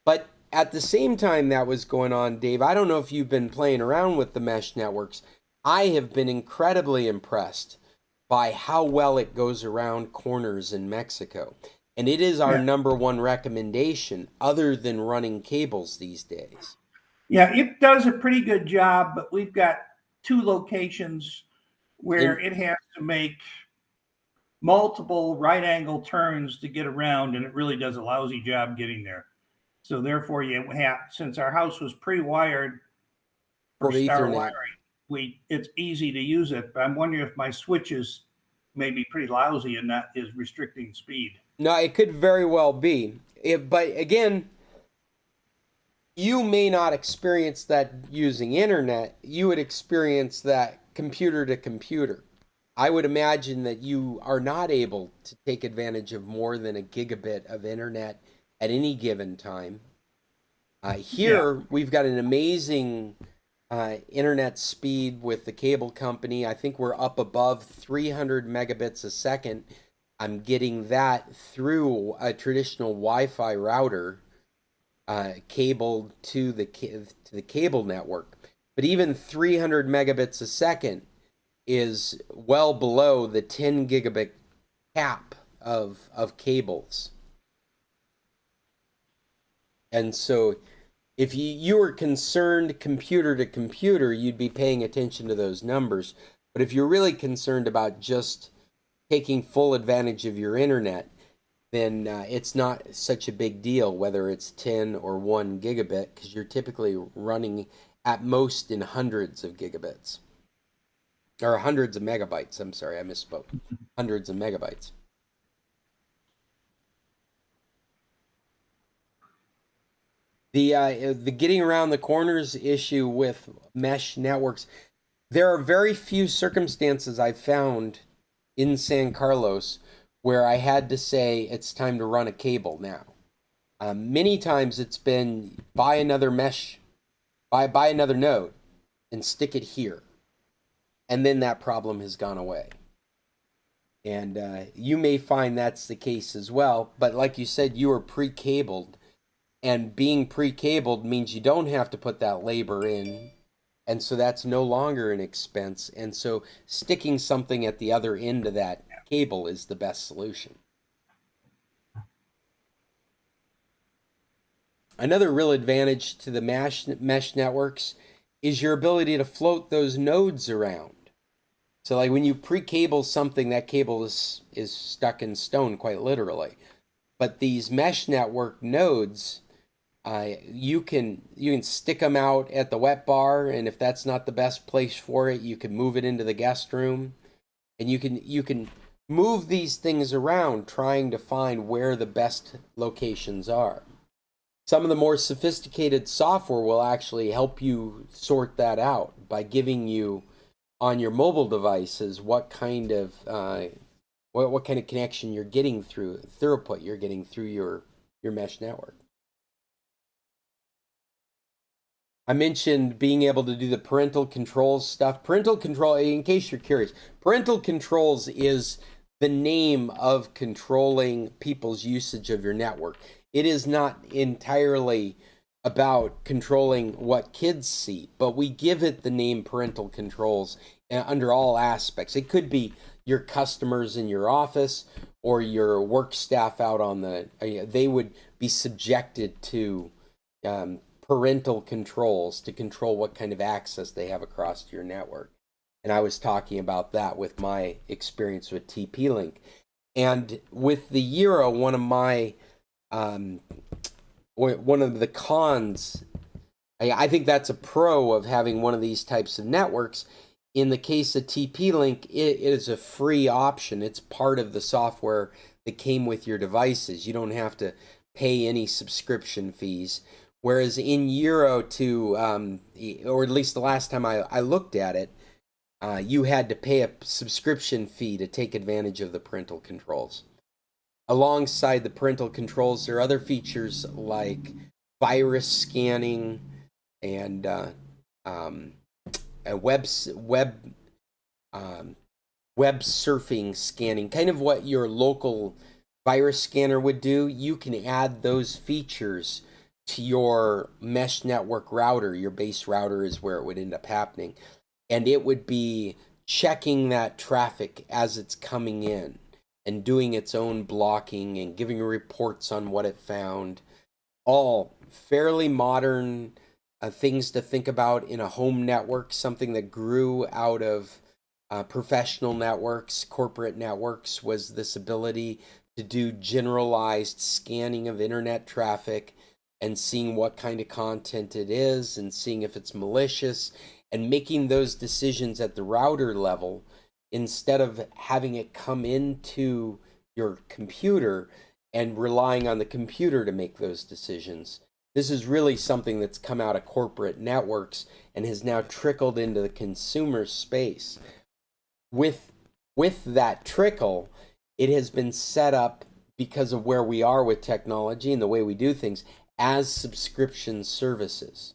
But at the same time that was going on, Dave, I don't know if you've been playing around with the mesh networks. I have been incredibly impressed by how well it goes around corners in Mexico. And it is our number one recommendation other than running cables these days. Yeah, it does a pretty good job, but we've got 2 locations where it has to make multiple right angle turns to get around, and it really does a lousy job getting there. So therefore, since our house was pre-wired for star wiring, it's easy to use it. But I'm wondering if my switches may be pretty lousy and that is restricting speed. No, it could very well be. But again, you may not experience that using internet. You would experience that computer to computer. I would imagine that you are not able to take advantage of more than a gigabit of internet at any given time. Here, we've got an amazing internet speed with the cable company. I think we're up above 300 megabits a second. I'm getting that through a traditional Wi-Fi router cabled to the cable network. But even 300 megabits a second is well below the 10 gigabit cap of cables. And so if you were concerned computer to computer, you'd be paying attention to those numbers. But if you're really concerned about just taking full advantage of your internet, then it's not such a big deal whether it's 10 or 1 gigabit, because you're typically running at most in hundreds of gigabits. Or hundreds of megabytes. I'm sorry, I misspoke. Hundreds of megabytes. The getting around the corners issue with mesh networks, there are very few circumstances I've found in San Carlos where I had to say it's time to run a cable now. Many times it's been buy another mesh, buy another node and stick it here. And then that problem has gone away. And you may find that's the case as well. But like you said, you were pre-cabled. And being pre-cabled means you don't have to put that labor in. And so that's no longer an expense. And so sticking something at the other end of that cable is the best solution. Another real advantage to the mesh networks is your ability to float those nodes around. So like when you pre-cable something, that cable is stuck in stone, quite literally. But these mesh network nodes, you can stick them out at the wet bar, and if that's not the best place for it, you can move it into the guest room, and you can move these things around, trying to find where the best locations are. Some of the more sophisticated software will actually help you sort that out by giving you on your mobile devices what kind of what kind of connection you're getting through, throughput you're getting through your mesh network. I mentioned being able to do the parental controls stuff. Parental control, in case you're curious, parental controls is the name of controlling people's usage of your network. It is not entirely about controlling what kids see, but we give it the name parental controls under all aspects. It could be your customers in your office or your work staff out on they would be subjected to parental controls to control what kind of access they have across your network. And I was talking about that with my experience with TP-Link. And with the Euro, one of the cons, I think that's a pro of having one of these types of networks. In the case of TP-Link, it is a free option. It's part of the software that came with your devices. You don't have to pay any subscription fees. Whereas in Euro, or at least the last time I looked at it, you had to pay a subscription fee to take advantage of the parental controls. Alongside the parental controls, there are other features like virus scanning and web surfing scanning, kind of what your local virus scanner would do. You can add those features to your mesh network router. Your base router is where it would end up happening. And it would be checking that traffic as it's coming in and doing its own blocking and giving reports on what it found. All fairly modern things to think about in a home network, something that grew out of professional networks, corporate networks, was this ability to do generalized scanning of internet traffic and seeing what kind of content it is and seeing if it's malicious and making those decisions at the router level instead of having it come into your computer and relying on the computer to make those decisions. This is really something that's come out of corporate networks and has now trickled into the consumer space. With that trickle, it has been set up, because of where we are with technology and the way we do things, as subscription services.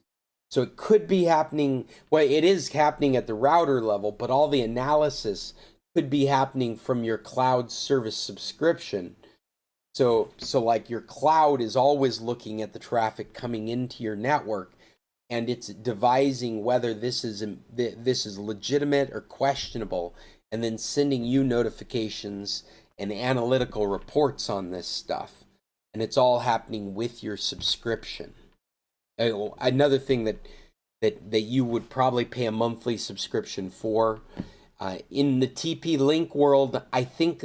So it could be happening, well, it is happening at the router level, but all the analysis could be happening from your cloud service subscription. So like your cloud is always looking at the traffic coming into your network, and it's devising whether this is legitimate or questionable, and then sending you notifications and analytical reports on this stuff. And it's all happening with your subscription. Another thing that you would probably pay a monthly subscription for. In the TP-Link world, I think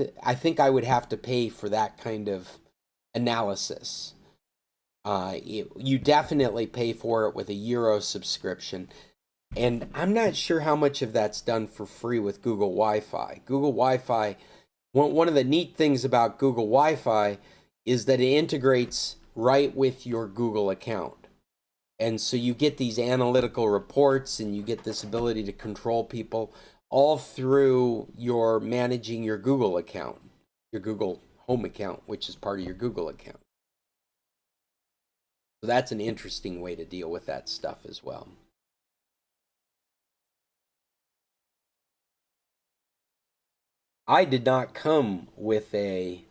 I would have to pay for that kind of analysis. You definitely pay for it with a Euro subscription. And I'm not sure how much of that's done for free with Google Wi-Fi. Google Wi-Fi, one of the neat things about Google Wi-Fi is that it integrates right with your Google account. And so you get these analytical reports and you get this ability to control people all through your managing your Google account, your Google Home account, which is part of your Google account. So that's an interesting way to deal with that stuff as well. I did not come with a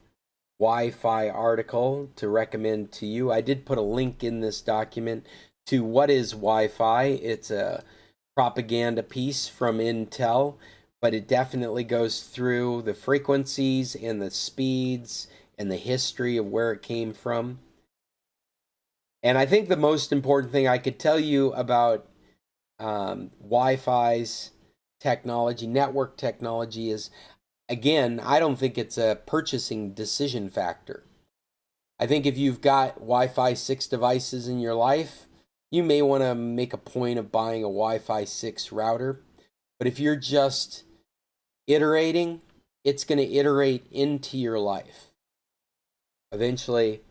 Wi-Fi article to recommend to you. I did put a link in this document to what is Wi-Fi. It's a propaganda piece from Intel, but it definitely goes through the frequencies and the speeds and the history of where it came from. And I think the most important thing I could tell you about Wi-Fi's technology, network technology, is, again, I don't think it's a purchasing decision factor. I think if you've got Wi-Fi 6 devices in your life, you may want to make a point of buying a Wi-Fi 6 router. But if you're just iterating, it's going to iterate into your life. Eventually,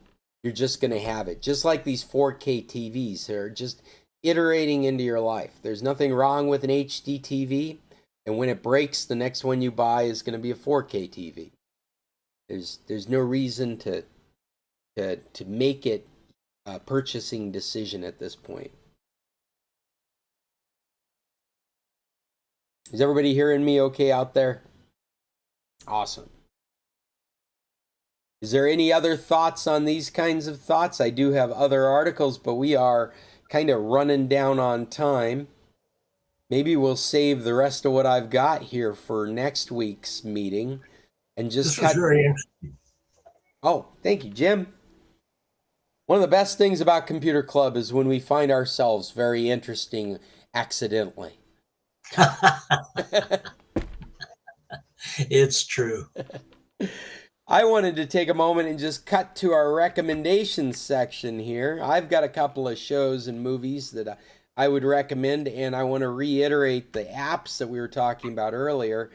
you're just going to have it. Just like these 4K TVs, they're just iterating into your life. There's nothing wrong with an HD TV, and when it breaks, the next one you buy is going to be a 4K TV. There's no reason to make it a purchasing decision at this point. Is everybody hearing me okay out there? Awesome. Is there any other thoughts on these kinds of thoughts? I do have other articles, but we are kind of running down on time. Maybe we'll save the rest of what I've got here for next week's meeting and just This was very interesting. Oh, thank you, Jim. One of the best things about Computer Club is when we find ourselves very interesting accidentally. It's true. I wanted to take a moment and just cut to our recommendations section here. I've got a couple of shows and movies that I would recommend, and I want to reiterate the apps that we were talking about earlier.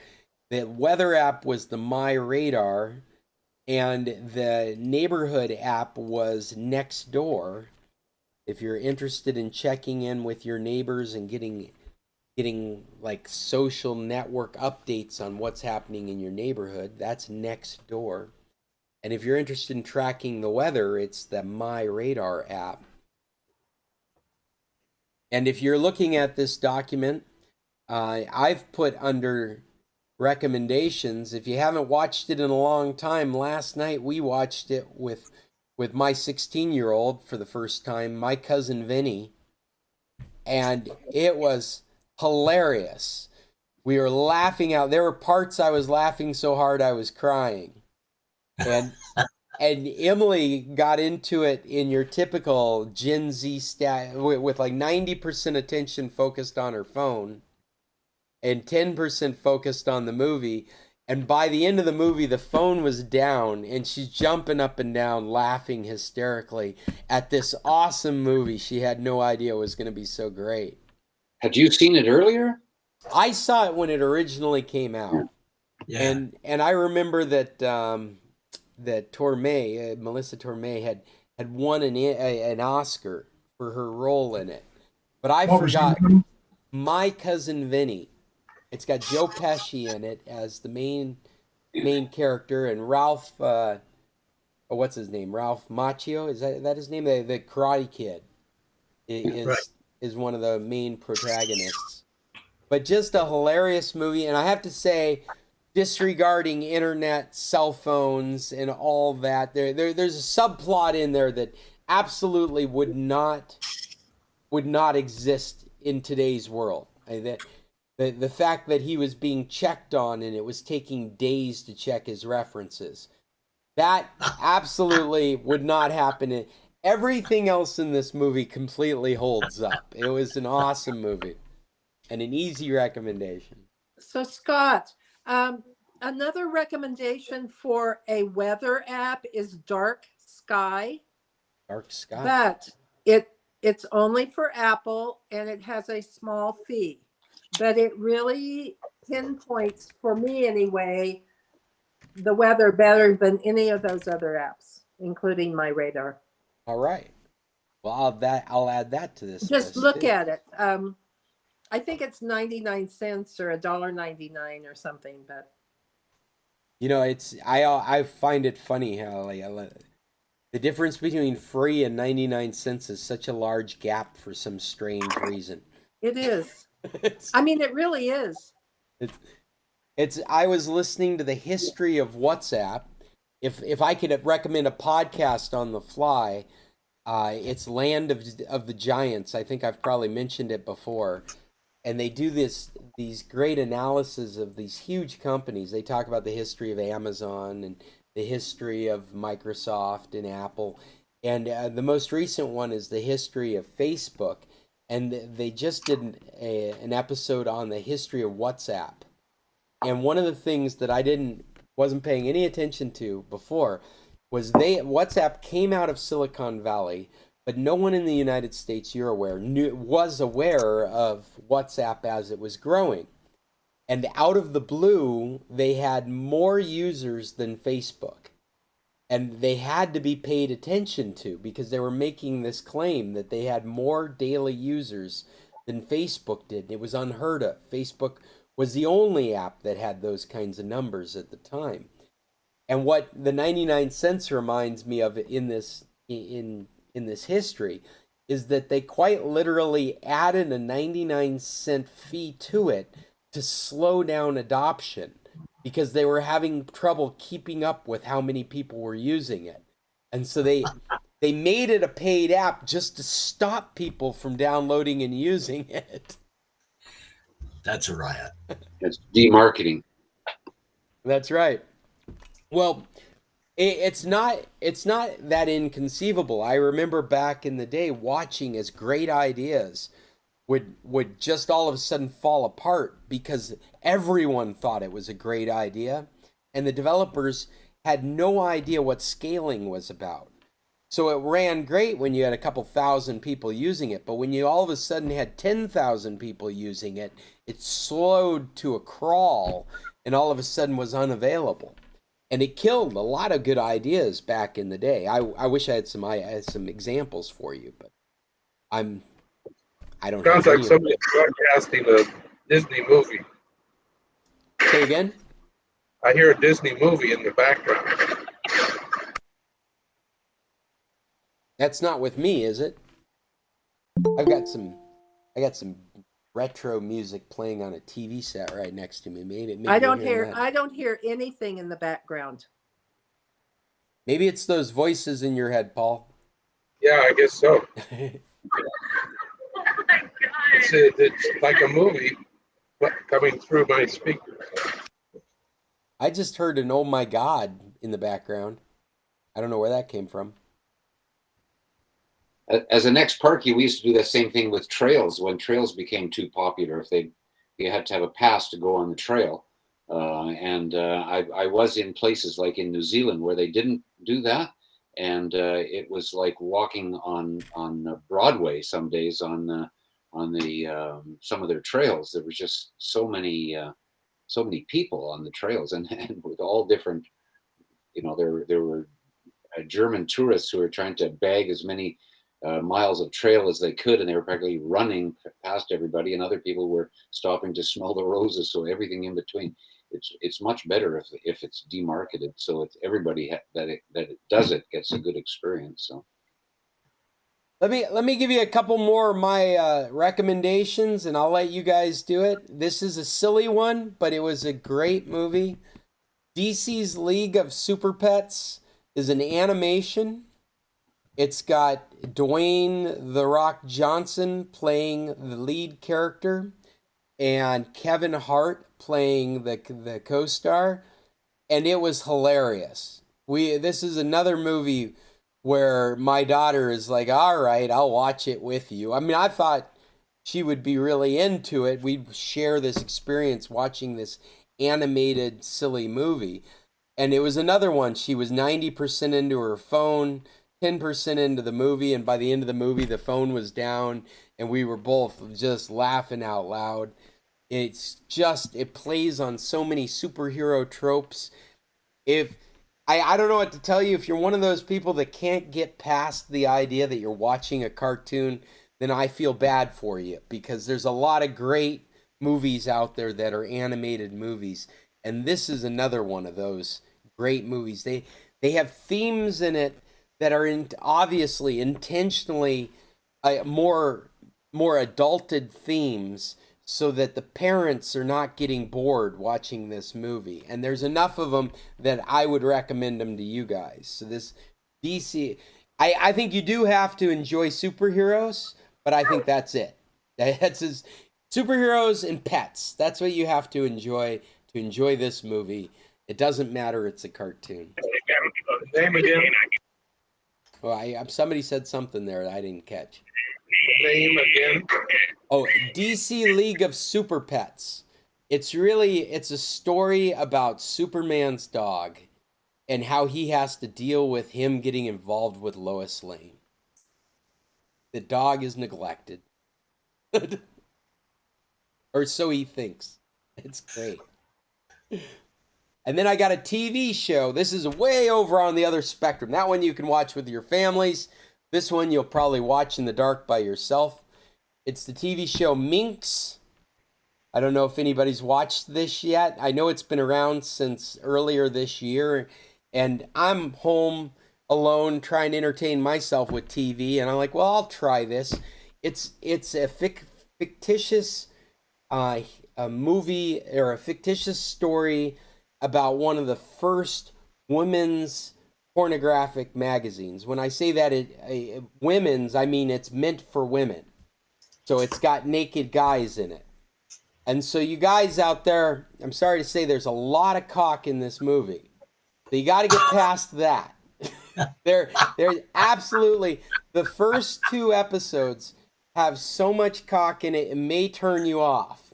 The weather app was the My Radar, and the neighborhood app was Nextdoor. If you're interested in checking in with your neighbors and getting like social network updates on what's happening in your neighborhood, that's Nextdoor. And if you're interested in tracking the weather, it's the My Radar app. And if you're looking at this document, I've put under recommendations, if you haven't watched it in a long time, last night we watched it with my 16-year-old for the first time, my cousin Vinny, and it was hilarious. We were laughing out. There were parts I was laughing so hard I was crying. And Emily got into it in your typical Gen Z with like 90% attention focused on her phone and 10% focused on the movie. And by the end of the movie, the phone was down and she's jumping up and down, laughing hysterically at this awesome movie she had no idea was going to be so great. Had you seen it earlier? I saw it when it originally came out. Yeah. And I remember that that Torme, Melissa Torme had won an Oscar for her role in it. But I forgot My Cousin Vinny. It's got Joe Pesci in it as the main character, and Ralph what's his name? Ralph Macchio, is that his name? The Karate Kid is one of the main protagonists. But just a hilarious movie, and I have to say, disregarding internet, cell phones, and all that, there's a subplot in there that absolutely would not exist in today's world. The fact that he was being checked on and it was taking days to check his references, that absolutely would not happen. Everything else in this movie completely holds up. It was an awesome movie and an easy recommendation. So Scott, another recommendation for a weather app is Dark Sky. Dark Sky. But it's only for Apple and it has a small fee. But it really pinpoints, for me anyway, the weather better than any of those other apps, including My Radar. All right. Well, I'll add that to this. Just list look too. at it. I think it's 99 cents or $1.99 or something, but You know, I find it funny how the difference between free and 99 cents is such a large gap for some strange reason. it is. It's, I mean, it really is. I was listening to the history of WhatsApp, if I could recommend a podcast on the fly, it's Land of the Giants. I think I've probably mentioned it before. And they do these great analysis of these huge companies. They talk about the history of Amazon and the history of Microsoft and Apple. And the most recent one is the history of Facebook. And they just did an episode on the history of WhatsApp. And one of the things that wasn't paying any attention to before was WhatsApp came out of Silicon Valley, but no one in the United States, you're aware, was aware of WhatsApp as it was growing. And out of the blue, they had more users than Facebook. And they had to be paid attention to because they were making this claim that they had more daily users than Facebook did. It was unheard of. Facebook was the only app that had those kinds of numbers at the time. And what the 99 cents reminds me of in this history is that they quite literally added a 99-cent fee to it to slow down adoption because they were having trouble keeping up with how many people were using it. And so they made it a paid app just to stop people from downloading and using it. That's a riot. It's demarketing. That's right. Well, it's not that inconceivable. I remember back in the day watching as great ideas would just all of a sudden fall apart because everyone thought it was a great idea and the developers had no idea what scaling was about. So it ran great when you had a couple thousand people using it, but when you all of a sudden had 10,000 people using it, it slowed to a crawl and all of a sudden was unavailable. And it killed a lot of good ideas back in the day. I wish I had some examples for you, but I don't. Sounds like somebody broadcasting a Disney movie. Say again? I hear a Disney movie in the background. That's not with me, is it? I got some retro music playing on a TV set right next to me. Maybe I don't hear anything in the background. Maybe it's those voices in your head, Paul. Yeah, I guess so. It's like a movie coming through my speakers. I just heard an "Oh my God" in the background. I don't know where that came from. As an ex-parkie, we used to do the same thing with trails. When trails became too popular, you had to have a pass to go on the trail. I was in places like in New Zealand where they didn't do that, and it was like walking on Broadway some days on some of their trails. There was just so many people on the trails, and with all different, there were German tourists who were trying to bag as many miles of trail as they could, and they were practically running past everybody, and other people were stopping to smell the roses. So everything in between, it's much better if it's demarketed, so it's everybody that does it gets a good experience. So let me give you a couple more of my recommendations, and I'll let you guys do it. This is a silly one, but it was a great movie. DC's League of Super Pets is an animation. It's got Dwayne "The Rock" Johnson playing the lead character and Kevin Hart playing the co-star, and it was hilarious. This is another movie where my daughter is like, all right, I'll watch it with you. I mean, I thought she would be really into it. We'd share this experience watching this animated, silly movie. And it was another one. She was 90% into her phone, 10% into the movie, and by the end of the movie, the phone was down, and we were both just laughing out loud. It plays on so many superhero tropes. I don't know what to tell you. If you're one of those people that can't get past the idea that you're watching a cartoon, then I feel bad for you, because there's a lot of great movies out there that are animated movies, and this is another one of those great movies. They have themes in it that are obviously intentionally more adulted themes, so that the parents are not getting bored watching this movie. And there's enough of them that I would recommend them to you guys. So this DC, I think you do have to enjoy superheroes, but I think that's it. That's his superheroes and pets. That's what you have to enjoy this movie. It doesn't matter, it's a cartoon. Name again. Well, somebody said something there that I didn't catch. Name again. Oh, DC League of Super Pets. It's a story about Superman's dog and how he has to deal with him getting involved with Lois Lane. The dog is neglected. Or so he thinks. It's great. And then I got a TV show. This is way over on the other spectrum. That one you can watch with your families. This one you'll probably watch in the dark by yourself. It's the TV show Minx. I don't know if anybody's watched this yet. I know it's been around since earlier this year. And I'm home alone trying to entertain myself with TV. And I'm like, well, I'll try this. It's a fictitious a movie or a fictitious story about one of the first women's pornographic magazines. When I say that women's, I mean it's meant for women. So it's got naked guys in it. And so you guys out there, I'm sorry to say there's a lot of cock in this movie. So you got to get past that. There's absolutely, the first 2 episodes have so much cock in it, it may turn you off.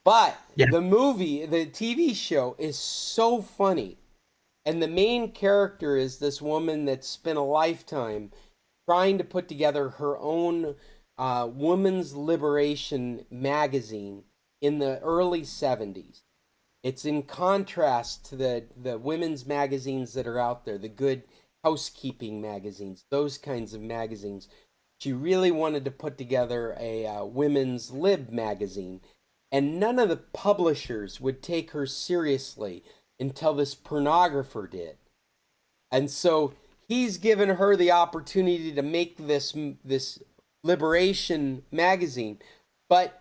But the TV show is so funny. And the main character is this woman that spent a lifetime trying to put together her own women's liberation magazine in the early 70s. It's in contrast to the women's magazines that are out there, the good housekeeping magazines, those kinds of magazines. She really wanted to put together a women's lib magazine. And none of the publishers would take her seriously until this pornographer did. And so he's given her the opportunity to make this liberation magazine, but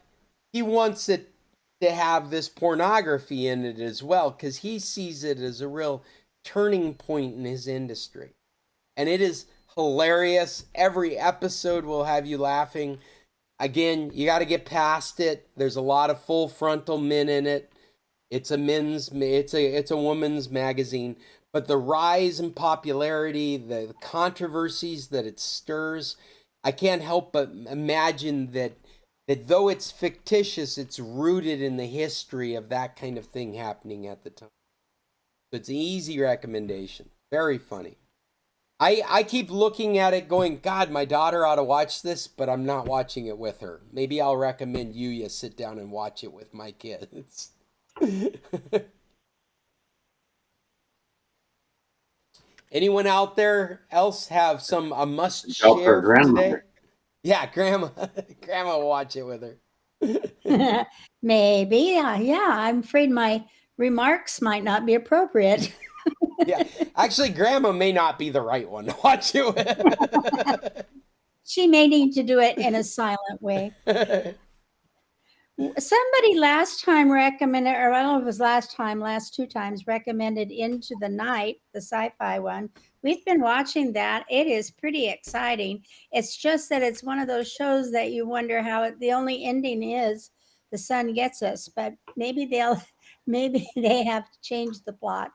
he wants it to have this pornography in it as well, because he sees it as a real turning point in his industry. And it is hilarious. Every episode will have you laughing. Again, you got to get past it. There's a lot of full frontal men in it. It's a woman's magazine, but the rise in popularity, the controversies that it stirs, I can't help but imagine that though it's fictitious, it's rooted in the history of that kind of thing happening at the time. So it's an easy recommendation. Very funny. I keep looking at it going, God, my daughter ought to watch this, but I'm not watching it with her. Maybe I'll recommend you sit down and watch it with my kids. Anyone out there else have a must share for today? Yeah, grandma will watch it with her. Maybe, yeah. I'm afraid my remarks might not be appropriate. Yeah, actually, grandma may not be the right one to watch it with. She may need to do it in a silent way. Somebody last time recommended, or I don't know if it was last 2 times, recommended Into the Night, the sci-fi one. We've been watching that. It is pretty exciting. It's just that it's one of those shows that you wonder how the only ending is the sun gets us, but maybe they have to change the plot.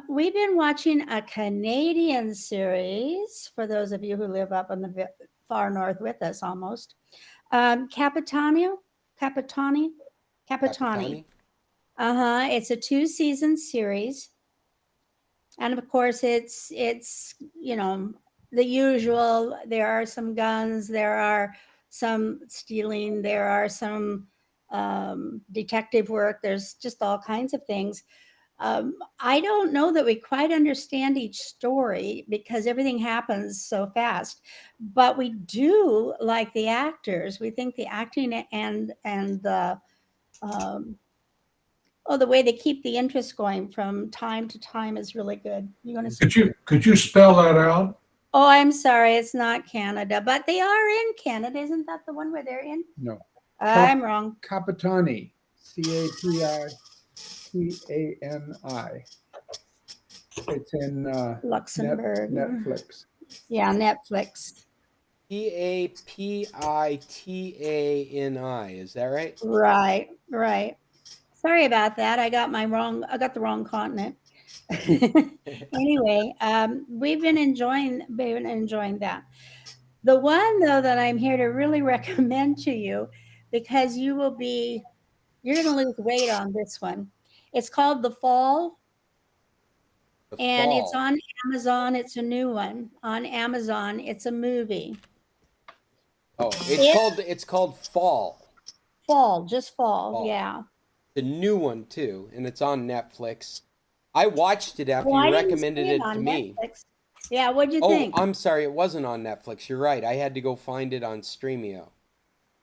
We've been watching a Canadian series, for those of you who live up in the far north with us almost. Capitani. It's a 2-season series. And of course it's the usual. There are some guns, there are some stealing, there are some detective work, there's just all kinds of things. I don't know that we quite understand each story because everything happens so fast, but we do like the actors. We think the acting and the the way they keep the interest going from time to time is really good. You want to could you spell that out? Oh, I'm sorry, it's not Canada, but they are in Canada. Isn't that the one where they're in? No. I'm wrong. Capitani. Capitani. It's in Luxembourg. Netflix. Yeah, Netflix. Capitani. Is that right? Right, right. Sorry about that. I got the wrong continent. Anyway, we've been enjoying that. The one though that I'm here to really recommend to you, because you're going to lose weight on this one. It's called The Fall, and it's on Amazon. It's a new one on Amazon. It's a movie. Oh, it's called Fall. Fall, just Fall. Yeah. The new one too, and it's on Netflix. I watched it after Well, you I didn't recommended see it on to me. Netflix. Yeah, what'd you Oh, think? I'm sorry, it wasn't on Netflix. You're right. I had to go find it on Streamio.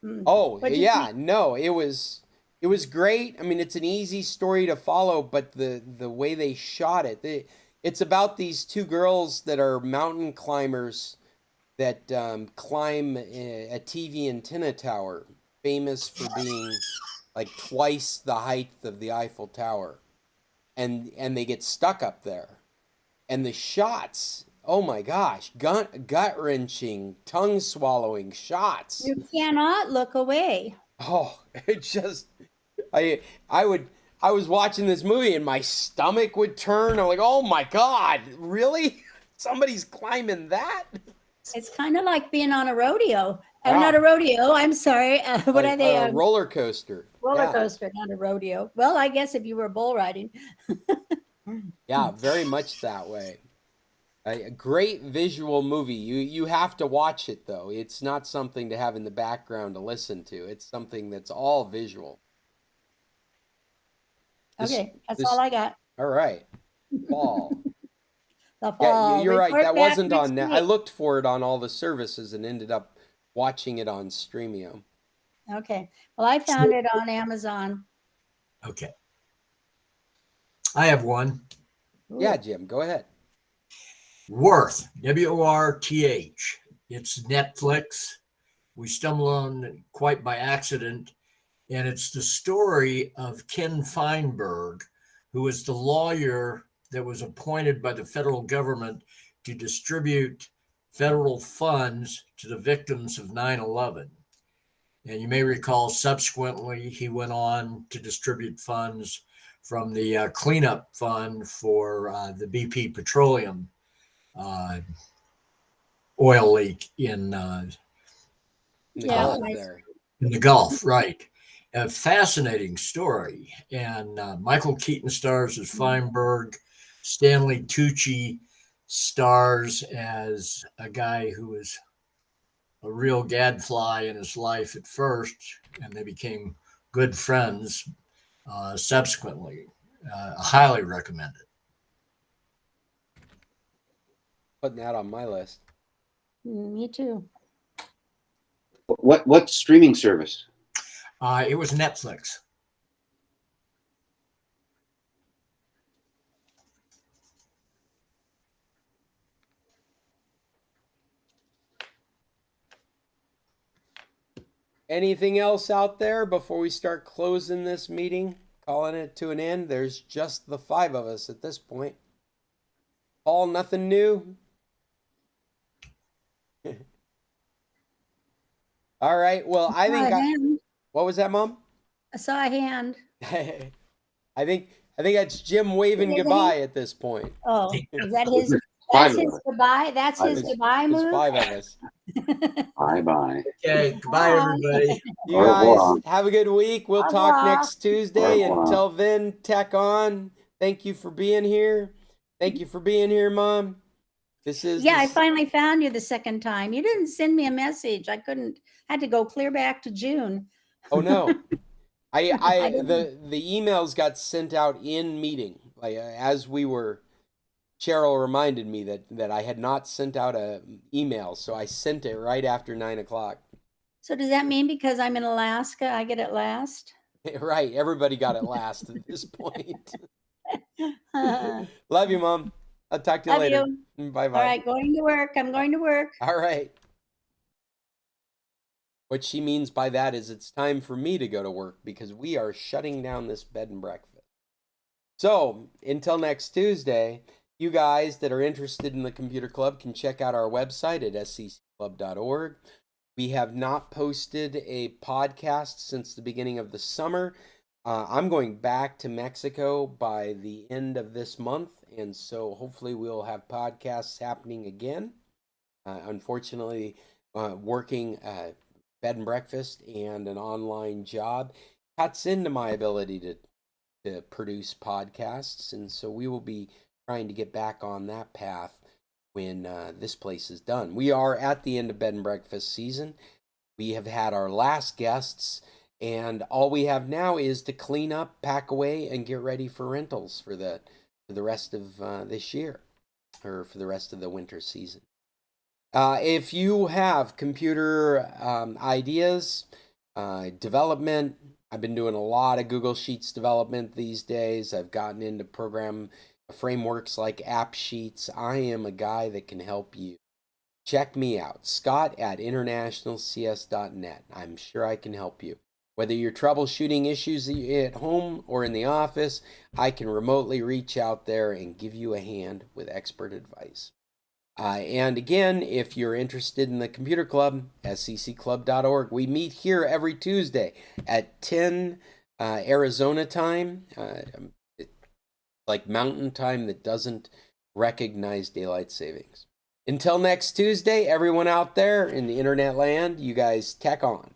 Mm. Oh, What'd you yeah, think? no, it was great. I mean, it's an easy story to follow, but the way they shot it, it's about these two girls that are mountain climbers that climb a TV antenna tower, famous for being like twice the height of the Eiffel Tower, and they get stuck up there, and the shots. Oh my gosh, gut wrenching, tongue swallowing shots. You cannot look away. Oh, it just I was watching this movie and my stomach would turn. I'm like, oh my God, really? Somebody's climbing that? It's kind of like being on a rodeo. Wow. Not a rodeo. I'm sorry. What Like are they? a roller coaster. Roller Yeah. coaster, not a rodeo. Well, I guess if you were bull riding. Yeah, very much that way. A great visual movie. You have to watch it though. It's not something to have in the background to listen to. It's something that's all visual. Okay, that's all I got. All right. Fall. The Fall. Yeah, you're right. Report That back wasn't next on net. week. I looked for it on all the services and ended up watching it on Streamio. Okay. Well, I found it on Amazon. Okay. I have one. Yeah, Jim, go ahead. Worth, WORTH. It's Netflix. We stumbled on it quite by accident, and it's the story of Ken Feinberg, who was the lawyer that was appointed by the federal government to distribute federal funds to the victims of 9/11. And you may recall subsequently he went on to distribute funds from the cleanup fund for the BP petroleum oil leak in the Gulf there. In the Gulf, right. A fascinating story. And Michael Keaton stars as Feinberg. Stanley Tucci stars as a guy who was a real gadfly in his life at first, and they became good friends subsequently. I highly recommend it. Putting that on my list. Me too. What streaming service? It was Netflix. Anything else out there before we start closing this meeting? Calling it to an end? There's just the 5 of us at this point. All nothing new? All right. Well, I think what was that, Mom? I saw a hand. I think that's Jim waving goodbye at this point. Oh, is that his? That's his goodbye. That's his goodbye move. There's 5 of us. Bye. Okay. Goodbye, everybody. You guys have a good week. We'll talk next Tuesday. Until then, tech on. Thank you for being here. Thank you for being here, Mom. I finally found you the second time. You didn't send me a message. I had to go clear back to June. Oh no. The emails got sent out in meeting. Like as we were, Cheryl reminded me that I had not sent out a email, so I sent it right after 9 o'clock. So does that mean because I'm in Alaska, I get it last? Right. Everybody got it last at this point. Love you, Mom. I'll talk to you later. Bye-bye. All right, going to work. I'm going to work. All right. What she means by that is it's time for me to go to work because we are shutting down this bed and breakfast. So until next Tuesday, you guys that are interested in the computer club can check out our website at scclub.org. We have not posted a podcast since the beginning of the summer. I'm going back to Mexico by the end of this month, and so hopefully we'll have podcasts happening again. Unfortunately, working bed and breakfast and an online job cuts into my ability to produce podcasts, and so we will be trying to get back on that path when this place is done. We are at the end of bed and breakfast season. We have had our last guests, and all we have now is to clean up, pack away, and get ready for rentals for the rest of this year, or for the rest of the winter season. If you have computer ideas, development, I've been doing a lot of Google Sheets development these days. I've gotten into program frameworks like App Sheets. I am a guy that can help you. Check me out, scott@internationalcs.net. I'm sure I can help you. Whether you're troubleshooting issues at home or in the office, I can remotely reach out there and give you a hand with expert advice. And again, if you're interested in the computer club, scclub.org. We meet here every Tuesday at 10 Arizona time, like mountain time that doesn't recognize daylight savings. Until next Tuesday, everyone out there in the internet land, you guys tech on.